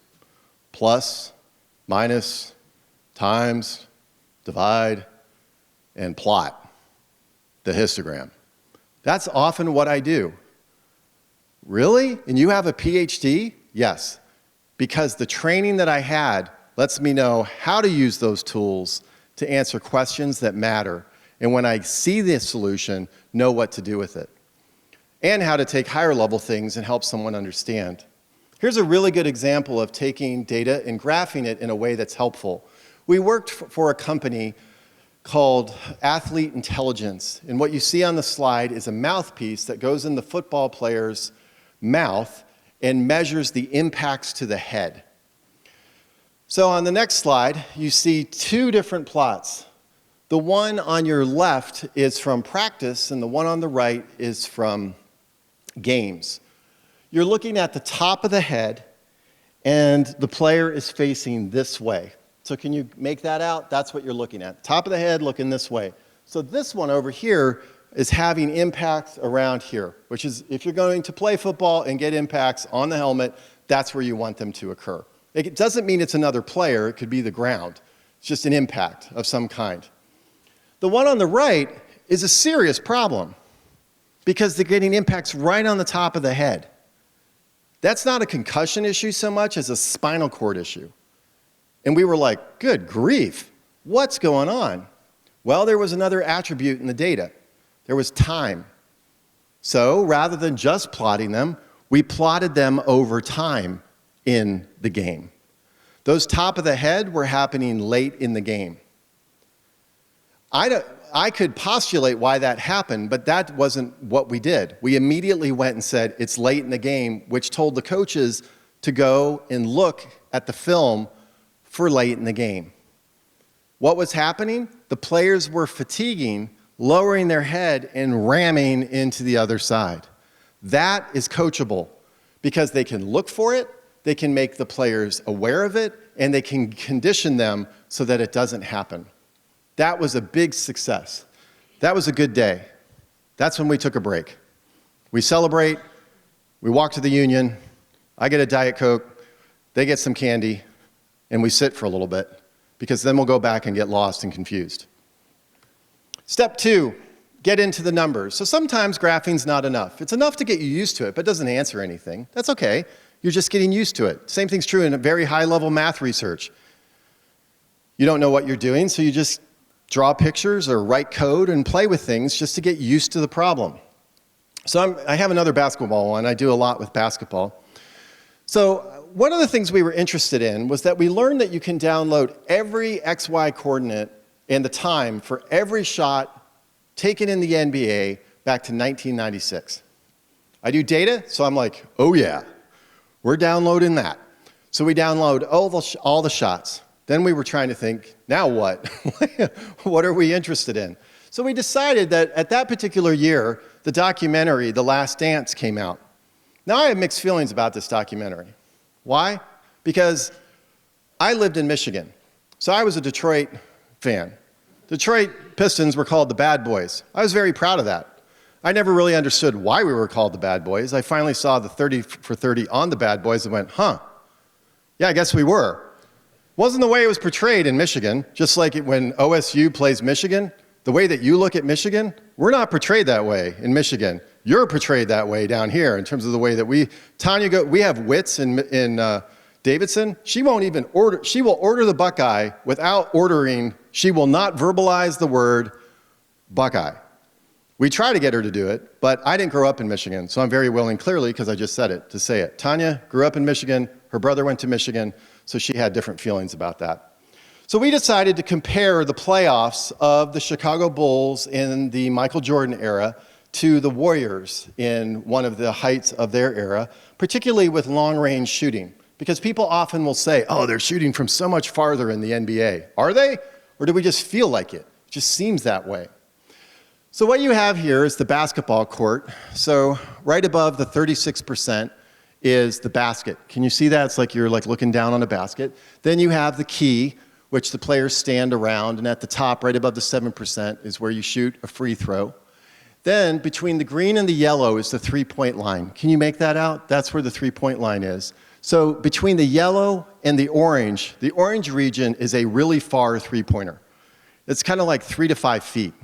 B: Plus, minus, times, divide, and plot, the histogram. That's often what I do. Really? And you have a PhD? Yes, because the training that I had lets me know how to use those tools to answer questions that matter, and when I see the solution, know what to do with it, and how to take higher level things and help someone understand. Here's a really good example of taking data and graphing it in a way that's helpful. We worked for a company called Athlete Intelligence, and what you see on the slide is a mouthpiece that goes in the football player's mouth and measures the impacts to the head. So on the next slide, you see 2 different plots. The one on your left is from practice, and the one on the right is from games. You're looking at the top of the head, and the player is facing this way. So can you make that out? That's what you're looking at. Top of the head looking this way. So this one over here is having impacts around here, which is if you're going to play football and get impacts on the helmet, that's where you want them to occur. It doesn't mean it's another player, it could be the ground. It's just an impact of some kind. The one on the right is a serious problem because they're getting impacts right on the top of the head. That's not a concussion issue so much as a spinal cord issue. And we were like, good grief, what's going on? Well, there was another attribute in the data. There was time. So rather than just plotting them, we plotted them over time in the game. Those top of the head were happening late in the game. I could postulate why that happened, but that wasn't what we did. We immediately went and said, it's late in the game, which told the coaches to go and look at the film for late in the game. What was happening? The players were fatiguing, lowering their head and ramming into the other side. That is coachable because they can look for it, they can make the players aware of it, and they can condition them so that it doesn't happen. That was a big success. That was a good day. That's when we took a break. We celebrate, we walk to the union, I get a Diet Coke, they get some candy, and we sit for a little bit, because then we'll go back and get lost and confused. Step 2, get into the numbers. So sometimes graphing's not enough. It's enough to get you used to it, but it doesn't answer anything. That's okay. You're just getting used to it. Same thing's true in a very high-level math research. You don't know what you're doing, so you just draw pictures or write code and play with things just to get used to the problem. So I have another basketball one. I do a lot with basketball. So one of the things we were interested in was that we learned that you can download every XY coordinate and the time for every shot taken in the NBA back to 1996. I do data, so I'm like, oh yeah, we're downloading that. So we download all the shots. Then we were trying to think, now what? What are we interested in? So we decided that at that particular year, the documentary, The Last Dance, came out. Now I have mixed feelings about this documentary. Why? Because I lived in Michigan. So I was a Detroit fan. Detroit Pistons were called the Bad Boys. I was very proud of that. I never really understood why we were called the Bad Boys. I finally saw the 30 for 30 on the Bad Boys and went, huh, yeah, I guess we were. Wasn't the way it was portrayed in Michigan, just like when OSU plays Michigan, the way that you look at Michigan, we're not portrayed that way in Michigan. You're portrayed that way down here in terms of the way that we have wits in Davidson. She won't even order, she will order the Buckeye without ordering, she will not verbalize the word Buckeye. We try to get her to do it, but I didn't grow up in Michigan, so I'm very willing, clearly, because I just said it, to say it. Tanya grew up in Michigan, her brother went to Michigan, so she had different feelings about that. So we decided to compare the playoffs of the Chicago Bulls in the Michael Jordan era to the Warriors in one of the heights of their era, particularly with long-range shooting. Because people often will say, oh, they're shooting from so much farther in the NBA. Are they? Or do we just feel like it? It just seems that way. So what you have here is the basketball court. So right above the 36% is the basket. Can you see that? It's like you're like looking down on a basket. Then you have the key, which the players stand around, and at the top, right above the 7%, is where you shoot a free throw. Then between the green and the yellow is the three-point line. Can you make that out? That's where the three-point line is. So between the yellow and the orange region is a really far three-pointer. It's kind of like 3 to 5 feet.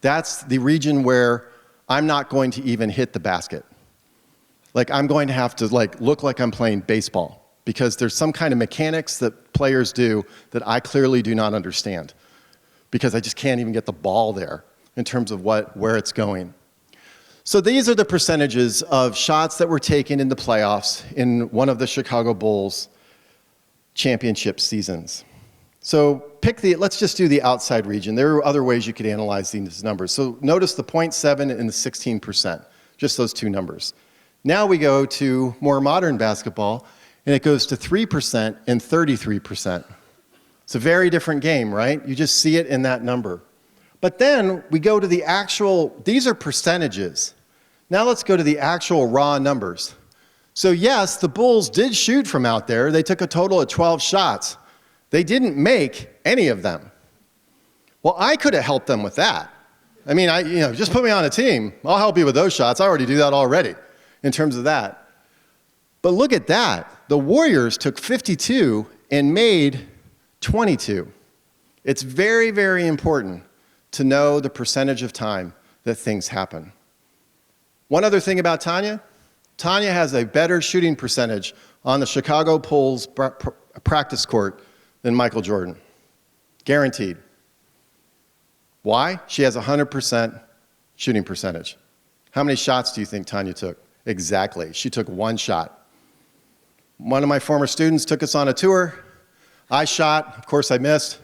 B: That's the region where I'm not going to even hit the basket. Like I'm going to have to look like I'm playing baseball because there's some kind of mechanics that players do that I clearly do not understand because I just can't even get the ball there in terms of where it's going. So these are the percentages of shots that were taken in the playoffs in one of the Chicago Bulls championship seasons. So let's just do the outside region. There are other ways you could analyze these numbers. So notice the 0.7 and the 16%, just those two numbers. Now we go to more modern basketball, and it goes to 3% and 33%. It's a very different game, right? You just see it in that number. But then we go to the actual, these are percentages. Now let's go to the actual raw numbers. So yes, the Bulls did shoot from out there. They took a total of 12 shots. They didn't make any of them. Well, I could have helped them with that. I mean, just put me on a team. I'll help you with those shots. I already do that already in terms of that. But look at that. The Warriors took 52 and made 22. It's very, very important to know the percentage of time that things happen. One other thing about Tanya. Tanya has a better shooting percentage on the Chicago Bulls practice court than Michael Jordan. Guaranteed. Why? She has 100% shooting percentage. How many shots do you think Tanya took? Exactly. She took one shot. One of my former students took us on a tour. I shot. Of course, I missed.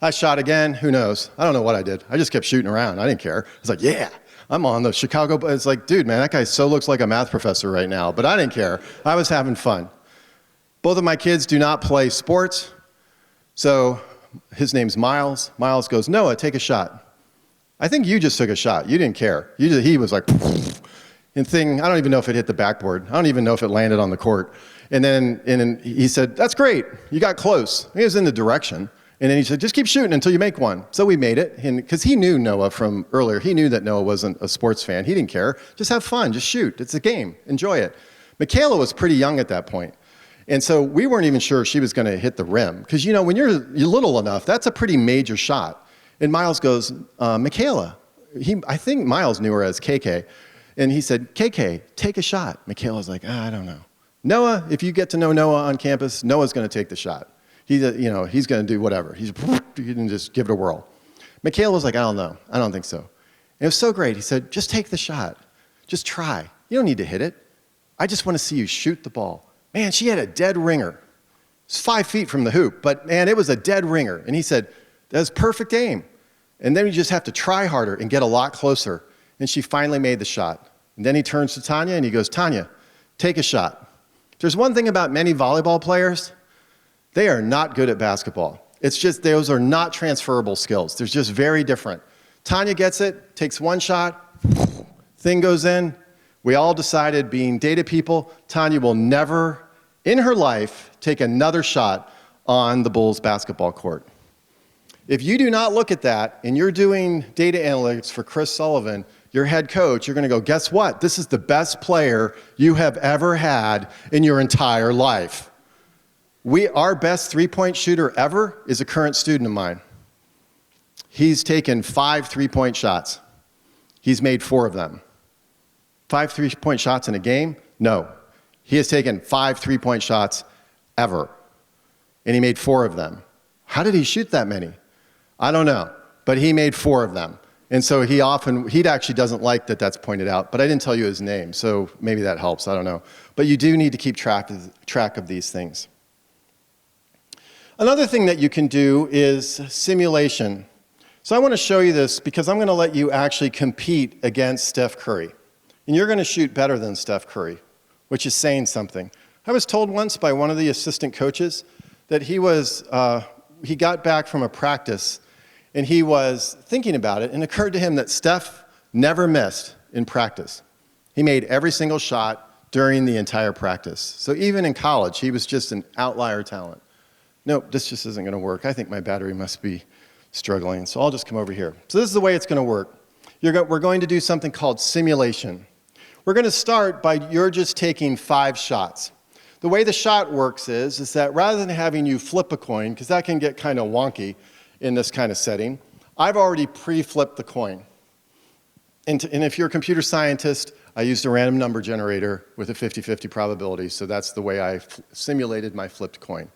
B: I shot again. Who knows? I don't know what I did. I just kept shooting around. I didn't care. I was like, yeah, I'm on the Chicago. It's like, dude, man, that guy so looks like a math professor right now. But I didn't care. I was having fun. Both of my kids do not play sports. So his name's Miles. Miles goes, Noah, take a shot. I think you just took a shot. You didn't care. He was like, and I don't even know if it hit the backboard. I don't even know if it landed on the court. And then he said, that's great. You got close. He was in the direction. And then he said, just keep shooting until you make one. So we made it. And because he knew Noah from earlier. He knew that Noah wasn't a sports fan. He didn't care. Just have fun. Just shoot. It's a game. Enjoy it. Michaela was pretty young at that point. And so we weren't even sure she was going to hit the rim. Because, when you're little enough, that's a pretty major shot. And Miles goes, Michaela. I think Miles knew her as KK. And he said, KK, take a shot. Michaela's like, I don't know. Noah, if you get to know Noah on campus, Noah's going to take the shot. He's going to do whatever. He can just give it a whirl. Michaela was like, I don't know. I don't think so. And it was so great. He said, just take the shot. Just try. You don't need to hit it. I just want to see you shoot the ball. Man, she had a dead ringer. It's 5 feet from the hoop, but man, it was a dead ringer. And he said, that's perfect aim. And then you just have to try harder and get a lot closer. And she finally made the shot. And then he turns to Tanya and he goes, Tanya, take a shot. There's one thing about many volleyball players, they are not good at basketball. It's just, those are not transferable skills. They're just very different. Tanya gets it, takes one shot, thing goes in. We all decided, being data people, Tanya will never, in her life, take another shot on the Bulls basketball court. If you do not look at that and you're doing data analytics for Chris Sullivan, your head coach, you're going to go, guess what? This is the best player you have ever had in your entire life. Our best three-point shooter ever is a current student of mine. He's taken 5 three-point shots. He's made 4 of them. 5 three-point shots in a game? No. He has taken 5 three-point shots ever. And he made 4 of them. How did he shoot that many? I don't know. But he made 4 of them. And so he actually doesn't like that that's pointed out, but I didn't tell you his name, so maybe that helps, I don't know. But you do need to keep track of these things. Another thing that you can do is simulation. So I want to show you this because I'm going to let you actually compete against Steph Curry. And you're going to shoot better than Steph Curry, which is saying something. I was told once by one of the assistant coaches that he got back from a practice and he was thinking about it, and it occurred to him that Steph never missed in practice. He made every single shot during the entire practice. So even in college, he was just an outlier talent. Nope, this just isn't going to work. I think my battery must be struggling, so I'll just come over here. So this is the way it's going to work. We're going to do something called simulation. We're going to start by you're just taking 5 shots. The way the shot works is that rather than having you flip a coin, because that can get kind of wonky in this kind of setting, I've already pre-flipped the coin. And if you're a computer scientist, I used a random number generator with a 50-50 probability, so that's the way I simulated my flipped coin.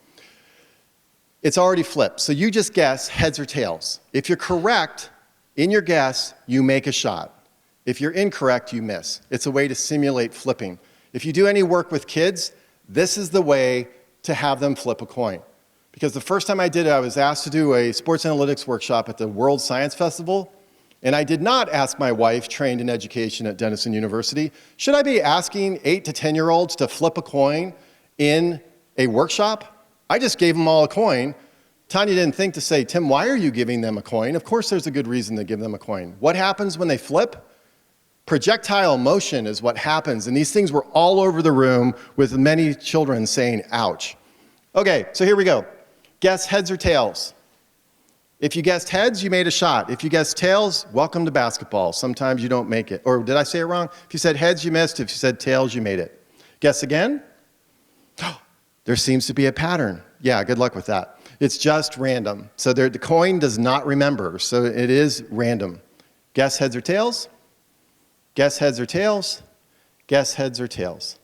B: It's already flipped, so you just guess heads or tails. If you're correct in your guess, you make a shot. If you're incorrect, you miss. It's a way to simulate flipping. If you do any work with kids, this is the way to have them flip a coin. Because the first time I did it, I was asked to do a sports analytics workshop at the World Science Festival, and I did not ask my wife, trained in education at Denison University, should I be asking 8 to 10-year-olds to flip a coin in a workshop? I just gave them all a coin. Tanya didn't think to say, Tim, why are you giving them a coin? Of course there's a good reason to give them a coin. What happens when they flip? Projectile motion is what happens, and these things were all over the room with many children saying, ouch. Okay, so here we go. Guess heads or tails. If you guessed heads, you made a shot. If you guessed tails, welcome to basketball. Sometimes you don't make it. Or did I say it wrong? If you said heads, you missed. If you said tails, you made it. Guess again? There seems to be a pattern. Yeah, good luck with that. It's just random. So the coin does not remember, so it is random. Guess heads or tails? Guess heads or tails? Guess heads or tails?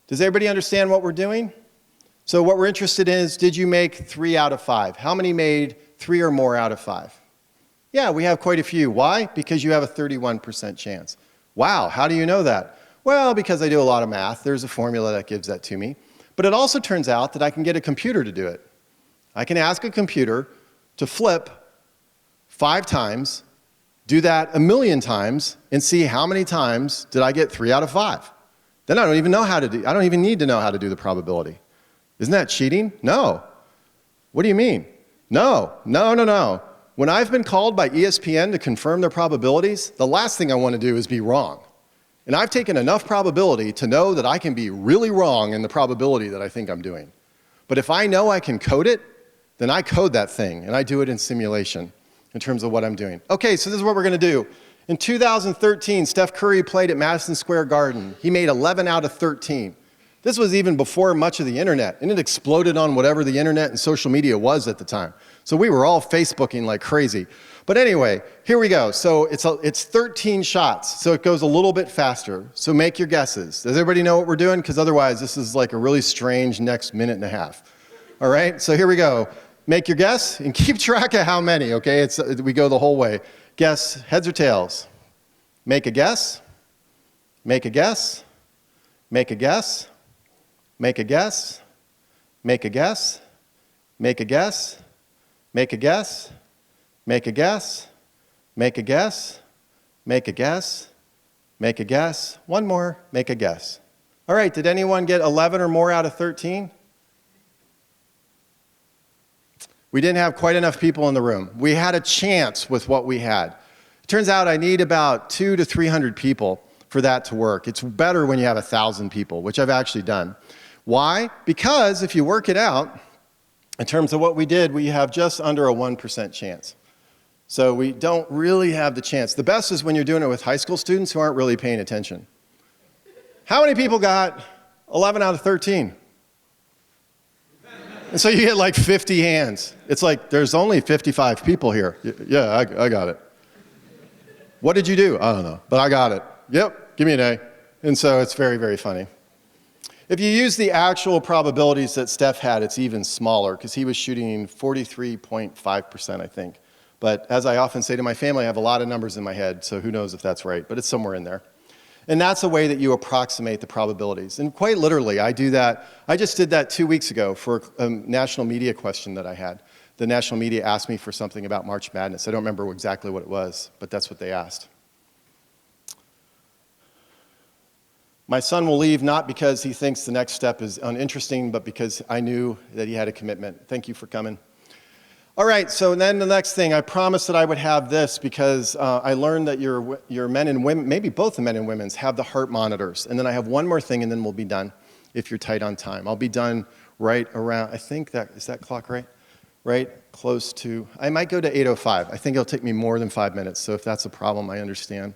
B: Does everybody understand what we're doing? So what we're interested in is, did you make 3 out of 5? How many made 3 or more out of 5? Yeah, we have quite a few. Why? Because you have a 31% chance. Wow, how do you know that? Well, because I do a lot of math. There's a formula that gives that to me. But it also turns out that I can get a computer to do it. I can ask a computer to flip 5 times, do that 1,000,000 times, and see how many times did I get 3 out of 5. Then I don't even need to know how to do the probability. Isn't that cheating? No. What do you mean? No. When I've been called by ESPN to confirm their probabilities, the last thing I want to do is be wrong. And I've taken enough probability to know that I can be really wrong in the probability that I think I'm doing. But if I know I can code it, then I code that thing, and I do it in simulation in terms of what I'm doing. Okay, so this is what we're going to do. In 2013, Steph Curry played at Madison Square Garden. He made 11 out of 13. This was even before much of the internet, and it exploded on whatever the internet and social media was at the time. So we were all Facebooking like crazy. But anyway, here we go. So it's 13 shots, so it goes a little bit faster. So make your guesses. Does everybody know what we're doing? Because otherwise, this is like a really strange next minute and a half. All right, so here we go. Make your guess, and keep track of how many, okay? We go the whole way. Guess heads or tails. Make a guess. Make a guess. Make a guess. Make a guess. Make a guess. Make a guess. Make a guess. Make a guess. Make a guess. Make a guess. Make a guess. One more. Make a guess. All right, did anyone get 11 or more out of 13? We didn't have quite enough people in the room. We had a chance with what we had. It turns out I need about 200 to 300 people for that to work. It's better when you have 1,000 people, which I've actually done. Why? Because if you work it out, in terms of what we did, we have just under a 1% chance. So we don't really have the chance. The best is when you're doing it with high school students who aren't really paying attention. How many people got 11 out of 13? And so you get like 50 hands. It's like, there's only 55 people here. Yeah, I got it. What did you do? I don't know, but I got it. Yep, give me an A. And so it's very, very funny. If you use the actual probabilities that Steph had, it's even smaller because he was shooting 43.5%, I think. But as I often say to my family, I have a lot of numbers in my head, so who knows if that's right, but it's somewhere in there. And that's a way that you approximate the probabilities. And quite literally, I do that. I just did that 2 weeks ago for a national media question that I had. The national media asked me for something about March Madness. I don't remember exactly what it was, but that's what they asked. My son will leave not because he thinks the next step is uninteresting, but because I knew that he had a commitment. Thank you for coming. All right, so then the next thing, I promised that I would have this because I learned that your men and women, maybe both the men and women's, have the heart monitors. And then I have one more thing, and then we'll be done if you're tight on time. I'll be done right around, I think that, is that clock right? Right close to, I might go to 8:05. I think it'll take me more than 5 minutes, so if that's a problem, I understand.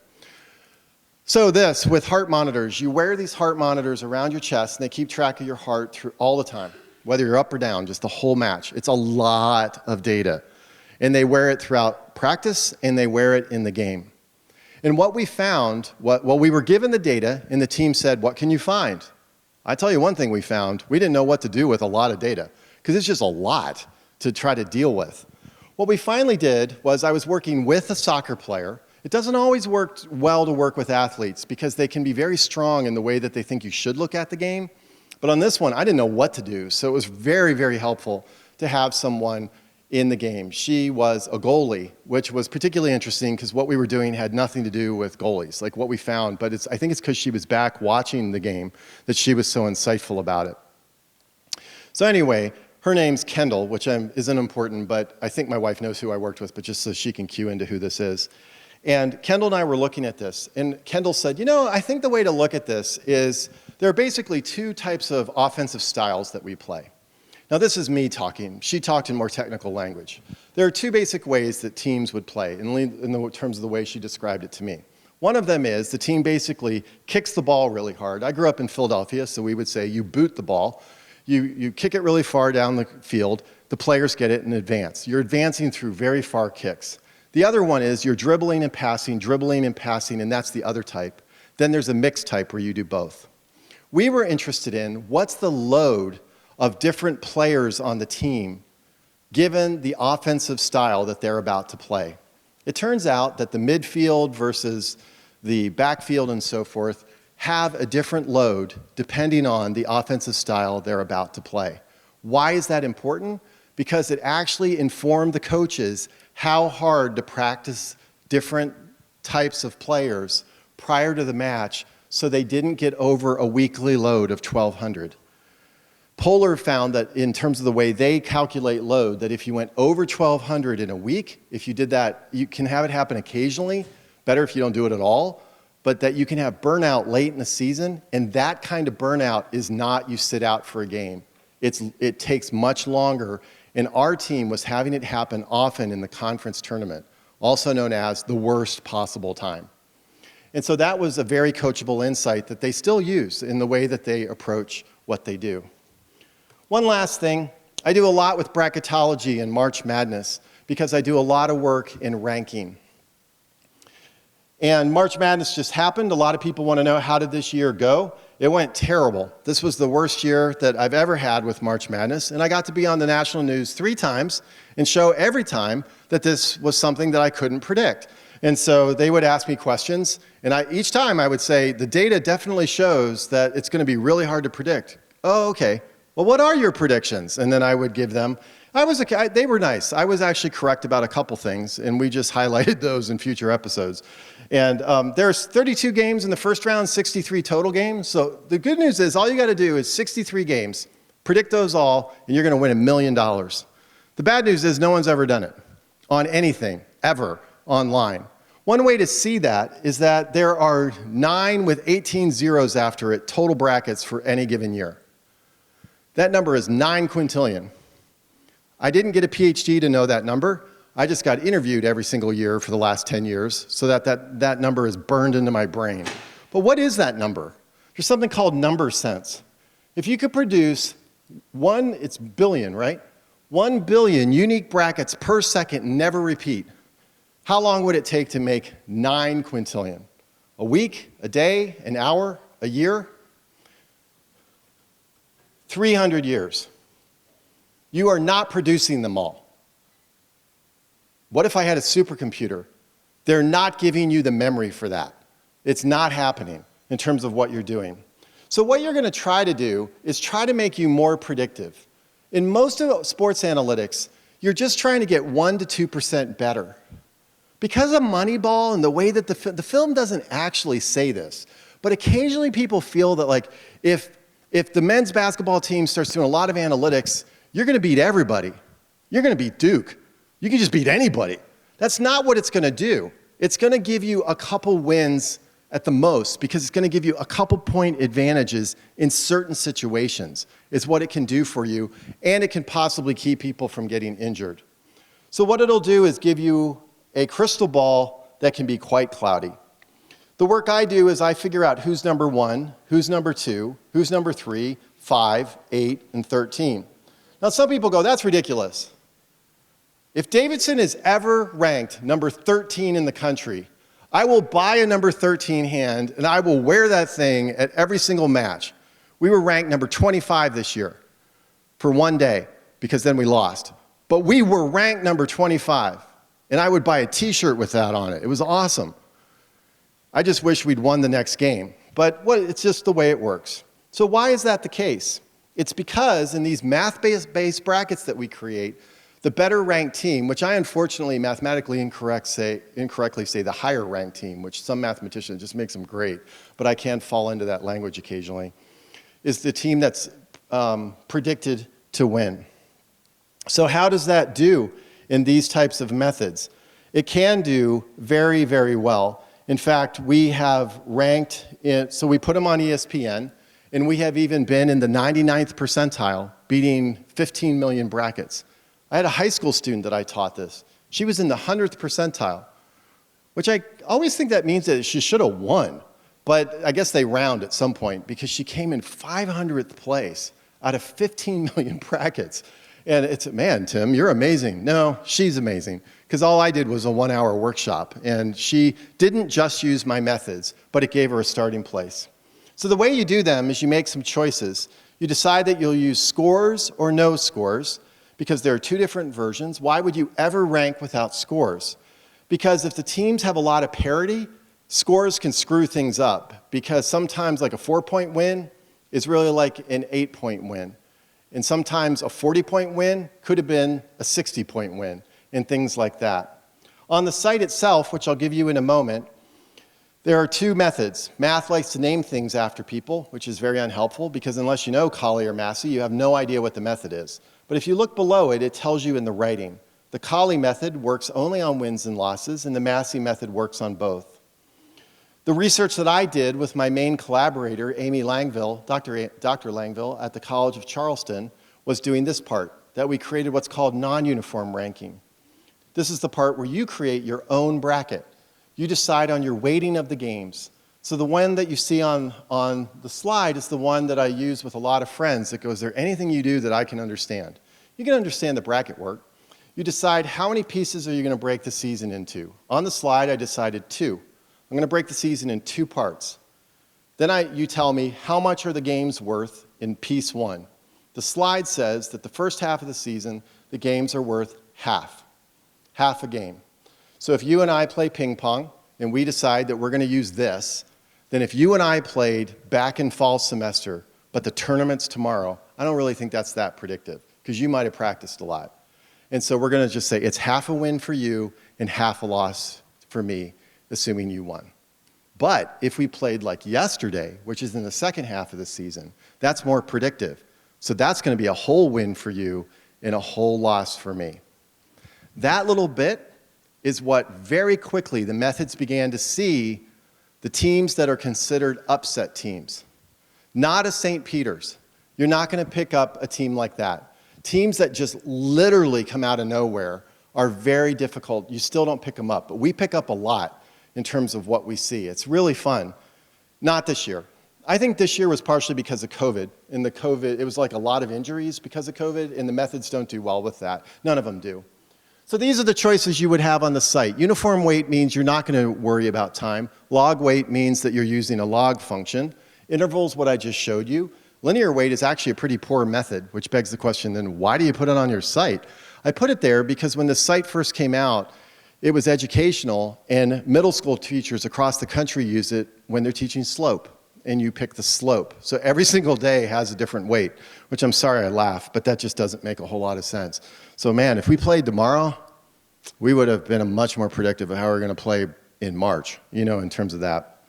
B: So this, with heart monitors, you wear these heart monitors around your chest, and they keep track of your heart through all the time. Whether you're up or down, just the whole match. It's a lot of data. And they wear it throughout practice, and they wear it in the game. And what we found, we were given the data, and the team said, what can you find? I tell you one thing we found, we didn't know what to do with a lot of data, because it's just a lot to try to deal with. What we finally did was I was working with a soccer player. It doesn't always work well to work with athletes, because they can be very strong in the way that they think you should look at the game. But on this one, I didn't know what to do, so it was very, very helpful to have someone in the game. She was a goalie, which was particularly interesting because what we were doing had nothing to do with goalies, like what we found, but I think it's because she was back watching the game that she was so insightful about it. So anyway, her name's Kendall, which isn't important, but I think my wife knows who I worked with, but just so she can cue into who this is. And Kendall and I were looking at this, and Kendall said, you know, I think the way to look at this is there are basically two types of offensive styles that we play. Now, this is me talking. She talked in more technical language. There are two basic ways that teams would play, in terms of the way she described it to me. One of them is the team basically kicks the ball really hard. I grew up in Philadelphia, so we would say you boot the ball. You kick it really far down the field. The players get it and advance. You're advancing through very far kicks. The other one is you're dribbling and passing, and that's the other type. Then there's a mixed type where you do both. We were interested in what's the load of different players on the team given the offensive style that they're about to play. It turns out that the midfield versus the backfield and so forth have a different load depending on the offensive style they're about to play. Why is that important? Because it actually informed the coaches how hard to practice different types of players prior to the match so they didn't get over a weekly load of 1,200. Polar found that in terms of the way they calculate load, that if you went over 1,200 in a week, if you did that, you can have it happen occasionally, better if you don't do it at all, but that you can have burnout late in the season, and that kind of burnout is not you sit out for a game. It takes much longer, and our team was having it happen often in the conference tournament, also known as the worst possible time. And so that was a very coachable insight that they still use in the way that they approach what they do. One last thing, I do a lot with bracketology and March Madness because I do a lot of work in ranking. And March Madness just happened. A lot of people want to know, how did this year go? It went terrible. This was the worst year that I've ever had with March Madness, and I got to be on the national news 3 times and show every time that this was something that I couldn't predict. And so they would ask me questions, and each time I would say, the data definitely shows that it's going to be really hard to predict. Oh, okay. Well, what are your predictions? And then I would give them. They were nice. I was actually correct about a couple things, and we just highlighted those in future episodes. And there's 32 games in the first round, 63 total games. So the good news is all you got to do is 63 games, predict those all, and you're going to win $1 million. The bad news is no one's ever done it on anything, ever, online. One way to see that is that there are 9 with 18 zeros after it total brackets for any given year. That number is 9 quintillion. I didn't get a PhD to know that number. I just got interviewed every single year for the last 10 years so that number is burned into my brain. But what is that number? There's something called number sense. If you could produce it's billion, right? 1 billion unique brackets per second, never repeat. How long would it take to make 9 quintillion? A week, a day, an hour, a year? 300 years. You are not producing them all. What if I had a supercomputer? They're not giving you the memory for that. It's not happening in terms of what you're doing. So what you're going to try to do is try to make you more predictive. In most of sports analytics, you're just trying to get 1 to 2% better. Because of Moneyball and the way that the film doesn't actually say this, but occasionally people feel that like if the men's basketball team starts doing a lot of analytics, you're going to beat everybody. You're going to beat Duke. You can just beat anybody. That's not what it's going to do. It's going to give you a couple wins at the most because it's going to give you a couple point advantages in certain situations. It's what it can do for you, and it can possibly keep people from getting injured. So what it'll do is give you a crystal ball that can be quite cloudy. The work I do is I figure out who's number 1, who's number 2, who's number 3, 5, 8, and 13. Now some people go, that's ridiculous. If Davidson is ever ranked number 13 in the country, I will buy a number 13 hand and I will wear that thing at every single match. We were ranked number 25 this year for one day because then we lost. But we were ranked number 25 and I would buy a t-shirt with that on it. It was awesome. I just wish we'd won the next game, but it's just the way it works. So why is that the case? It's because in these math-based brackets that we create, the better ranked team, which I unfortunately mathematically incorrectly say the higher ranked team, which some mathematicians just makes them great, but I can fall into that language occasionally, is the team that's predicted to win. So how does that do in these types of methods? It can do very, very well. In fact, we have ranked so we put them on ESPN, and we have even been in the 99th percentile, beating 15 million brackets. I had a high school student that I taught this. She was in the 100th percentile, which I always think that means that she should have won. But I guess they round at some point because she came in 500th place out of 15 million brackets. And it's, man, Tim, you're amazing. No, she's amazing. Because all I did was a 1-hour workshop. And she didn't just use my methods, but it gave her a starting place. So the way you do them is you make some choices. You decide that you'll use scores or no scores, because there are 2 different versions. Why would you ever rank without scores? Because if the teams have a lot of parity, scores can screw things up. Because sometimes like a 4-point win is really like an 8-point win. And sometimes a 40-point win could have been a 60-point win, and things like that. On the site itself, which I'll give you in a moment, there are 2 methods. Math likes to name things after people, which is very unhelpful, because unless you know Colley or Massey, you have no idea what the method is. But if you look below it, it tells you in the writing. The Colley method works only on wins and losses, and the Massey method works on both. The research that I did with my main collaborator, Amy Langville, Dr. Langville at the College of Charleston, was doing this part, that we created what's called non-uniform ranking. This is the part where you create your own bracket. You decide on your weighting of the games. So the one that you see on the slide is the one that I use with a lot of friends that goes, is there anything you do that I can understand? You can understand the bracket work. You decide how many pieces are you going to break the season into. On the slide, I decided 2. I'm going to break the season in 2 parts. Then you tell me how much are the games worth in piece 1. The slide says that the first half of the season, the games are worth half a game. So if you and I play ping pong and we decide that we're going to use this, then if you and I played back in fall semester, but the tournament's tomorrow, I don't really think that's that predictive because you might have practiced a lot. And so we're going to just say it's half a win for you and half a loss for me, assuming you won. But if we played like yesterday, which is in the second half of the season, that's more predictive. So that's going to be a whole win for you and a whole loss for me. That little bit is what very quickly the methods began to see the teams that are considered upset teams. Not a St. Peter's. You're not going to pick up a team like that. Teams that just literally come out of nowhere are very difficult. You still don't pick them up, but we pick up a lot in terms of what we see. It's really fun. Not this year. I think this year was partially because of COVID. In the COVID, it was like a lot of injuries because of COVID, and the methods don't do well with that. None of them do. So these are the choices you would have on the site. Uniform weight means you're not going to worry about time. Log weight means that you're using a log function. Intervals, what I just showed you. Linear weight is actually a pretty poor method, which begs the question, then why do you put it on your site? I put it there because when the site first came out, it was educational, and middle school teachers across the country use it when they're teaching slope, and you pick the slope. So every single day has a different weight, which I'm sorry I laugh, but that just doesn't make a whole lot of sense. So man, if we played tomorrow, we would have been much more predictive of how we're going to play in March, in terms of that.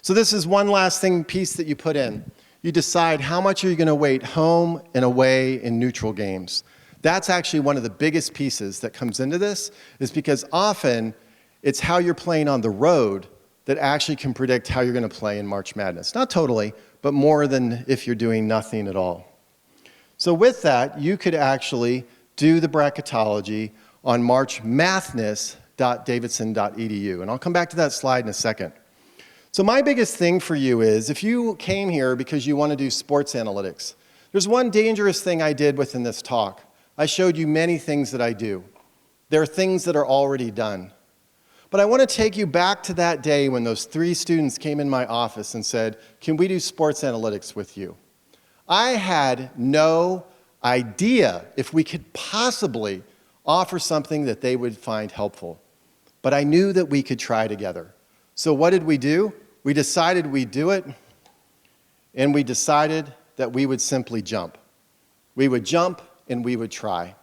B: So this is one last piece that you put in. You decide how much are you going to weight home and away in neutral games. That's actually one of the biggest pieces that comes into this, is because often it's how you're playing on the road that actually can predict how you're going to play in March Madness. Not totally, but more than if you're doing nothing at all. So with that, you could actually do the bracketology on marchmadness.davidson.edu. And I'll come back to that slide in a second. So my biggest thing for you is, if you came here because you want to do sports analytics, there's one dangerous thing I did within this talk. I showed you many things that I do. There are things that are already done. But I want to take you back to that day when those 3 students came in my office and said, can we do sports analytics with you? I had no idea if we could possibly offer something that they would find helpful. But I knew that we could try together. So what did we do? We decided we'd do it, and we decided that we would simply jump. We would jump and we would try.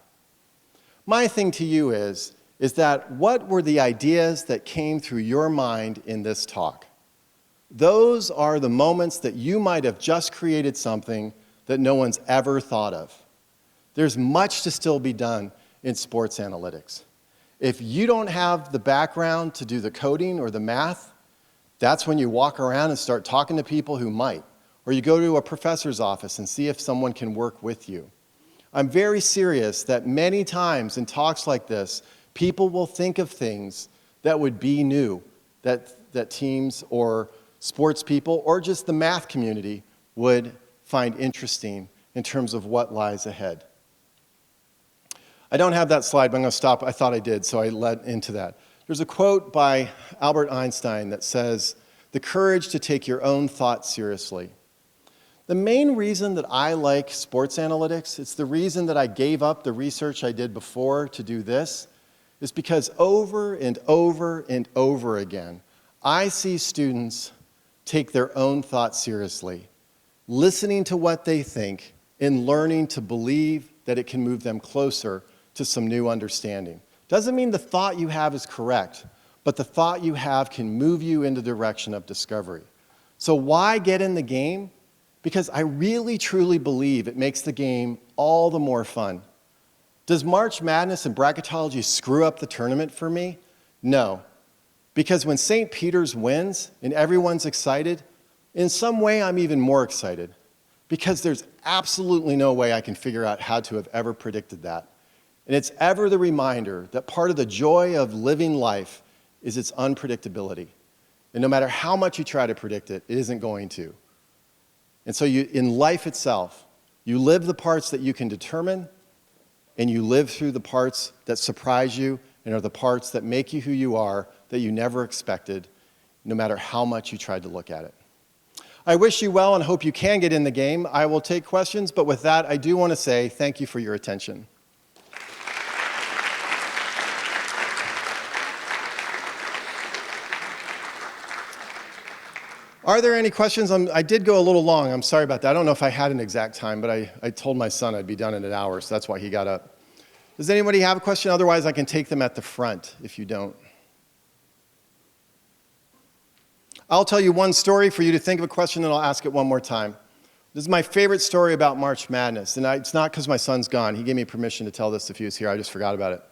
B: My thing to you is that what were the ideas that came through your mind in this talk? Those are the moments that you might have just created something that no one's ever thought of. There's much to still be done in sports analytics. If you don't have the background to do the coding or the math, that's when you walk around and start talking to people who might. Or you go to a professor's office and see if someone can work with you. I'm very serious that many times in talks like this, people will think of things that would be new, that teams or sports people or just the math community would find interesting in terms of what lies ahead. I don't have that slide, but I'm going to stop. I thought I did, so I led into that. There's a quote by Albert Einstein that says, "The courage to take your own thoughts seriously." The main reason that I like sports analytics, it's the reason that I gave up the research I did before to do this, is because over and over and over again, I see students take their own thoughts seriously, listening to what they think and learning to believe that it can move them closer to some new understanding. Doesn't mean the thought you have is correct, but the thought you have can move you in the direction of discovery. So why get in the game? Because I really truly believe it makes the game all the more fun. Does March Madness and bracketology screw up the tournament for me? No. Because when St. Peter's wins and everyone's excited, in some way I'm even more excited. Because there's absolutely no way I can figure out how to have ever predicted that. And it's ever the reminder that part of the joy of living life is its unpredictability. And no matter how much you try to predict it, it isn't going to. And so in life itself, you live the parts that you can determine, and you live through the parts that surprise you and are the parts that make you who you are that you never expected, no matter how much you tried to look at it. I wish you well and hope you can get in the game. I will take questions, but with that, I do want to say thank you for your attention. Are there any questions? I did go a little long. I'm sorry about that. I don't know if I had an exact time, but I told my son I'd be done in an hour, so that's why he got up. Does anybody have a question? Otherwise, I can take them at the front if you don't. I'll tell you one story for you to think of a question, and I'll ask it one more time. This is my favorite story about March Madness, and it's not because my son's gone. He gave me permission to tell this if he was here. I just forgot about it.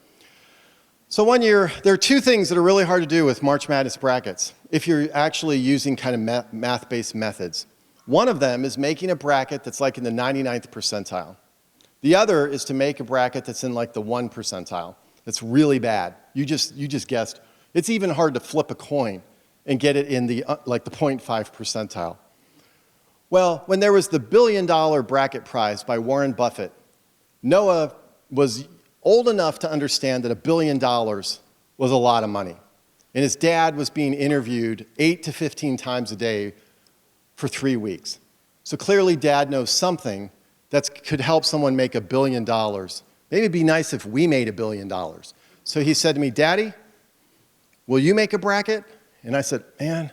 B: So one year, there are two things that are really hard to do with March Madness brackets if you're actually using kind of math-based methods. One of them is making a bracket that's like in the 99th percentile. The other is to make a bracket that's in like the 1 percentile. That's really bad. You just guessed. It's even hard to flip a coin and get it in the like the 0.5 percentile. Well, when there was the $1 billion bracket prize by Warren Buffett, Noah was old enough to understand that $1 billion was a lot of money. And his dad was being interviewed 8 to 15 times a day for 3 weeks. So clearly Dad knows something that could help someone make $1 billion. Maybe it'd be nice if we made $1 billion. So he said to me, Daddy, will you make a bracket? And I said, man,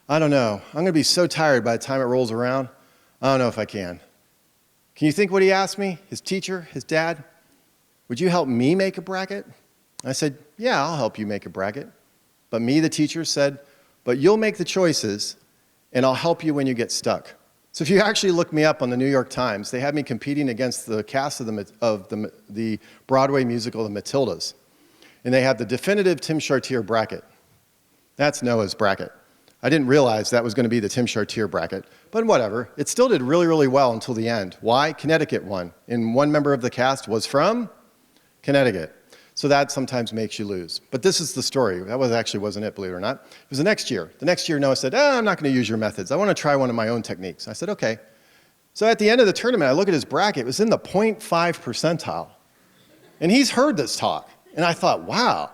B: I don't know. I'm going to be so tired by the time it rolls around. I don't know if I can. Can you think what he asked me? His teacher, his dad? Would you help me make a bracket? I said, yeah, I'll help you make a bracket. But me, the teacher, said, but you'll make the choices, and I'll help you when you get stuck. So if you actually look me up on the New York Times, they had me competing against the cast of the Broadway musical, The Matildas. And they have the definitive Tim Chartier bracket. That's Noah's bracket. I didn't realize that was going to be the Tim Chartier bracket, but whatever. It still did really, really well until the end. Why? Connecticut won. And one member of the cast was from Connecticut. So that sometimes makes you lose. But this is the story. That actually wasn't it, believe it or not. It was the next year. The next year, Noah said, I'm not going to use your methods. I want to try one of my own techniques. I said, okay. So at the end of the tournament, I look at his bracket. It was in the 0.5 percentile. And he's heard this talk. And I thought, wow.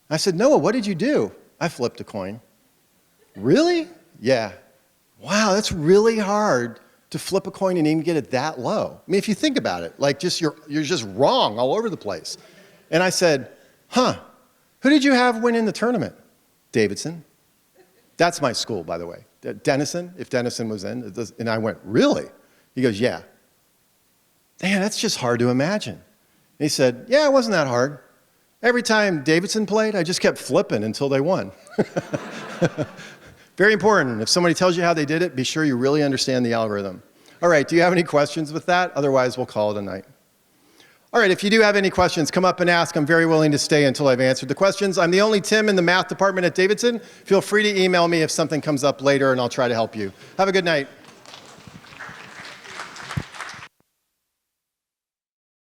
B: I said, Noah, what did you do? I flipped a coin. Really? Yeah. Wow, that's really hard to flip a coin and even get it that low. I mean, if you think about it, like you're just wrong all over the place. And I said, who did you have win in the tournament? Davidson. That's my school, by the way. Denison, if Denison was in. And I went, really? He goes, yeah. Man, that's just hard to imagine. And he said, yeah, it wasn't that hard. Every time Davidson played, I just kept flipping until they won. Very important. If somebody tells you how they did it, be sure you really understand the algorithm. All right, do you have any questions with that? Otherwise, we'll call it a night. All right, if you do have any questions, come up and ask. I'm very willing to stay until I've answered the questions. I'm the only Tim in the math department at Davidson. Feel free to email me if something comes up later, and I'll try to help you. Have a good night.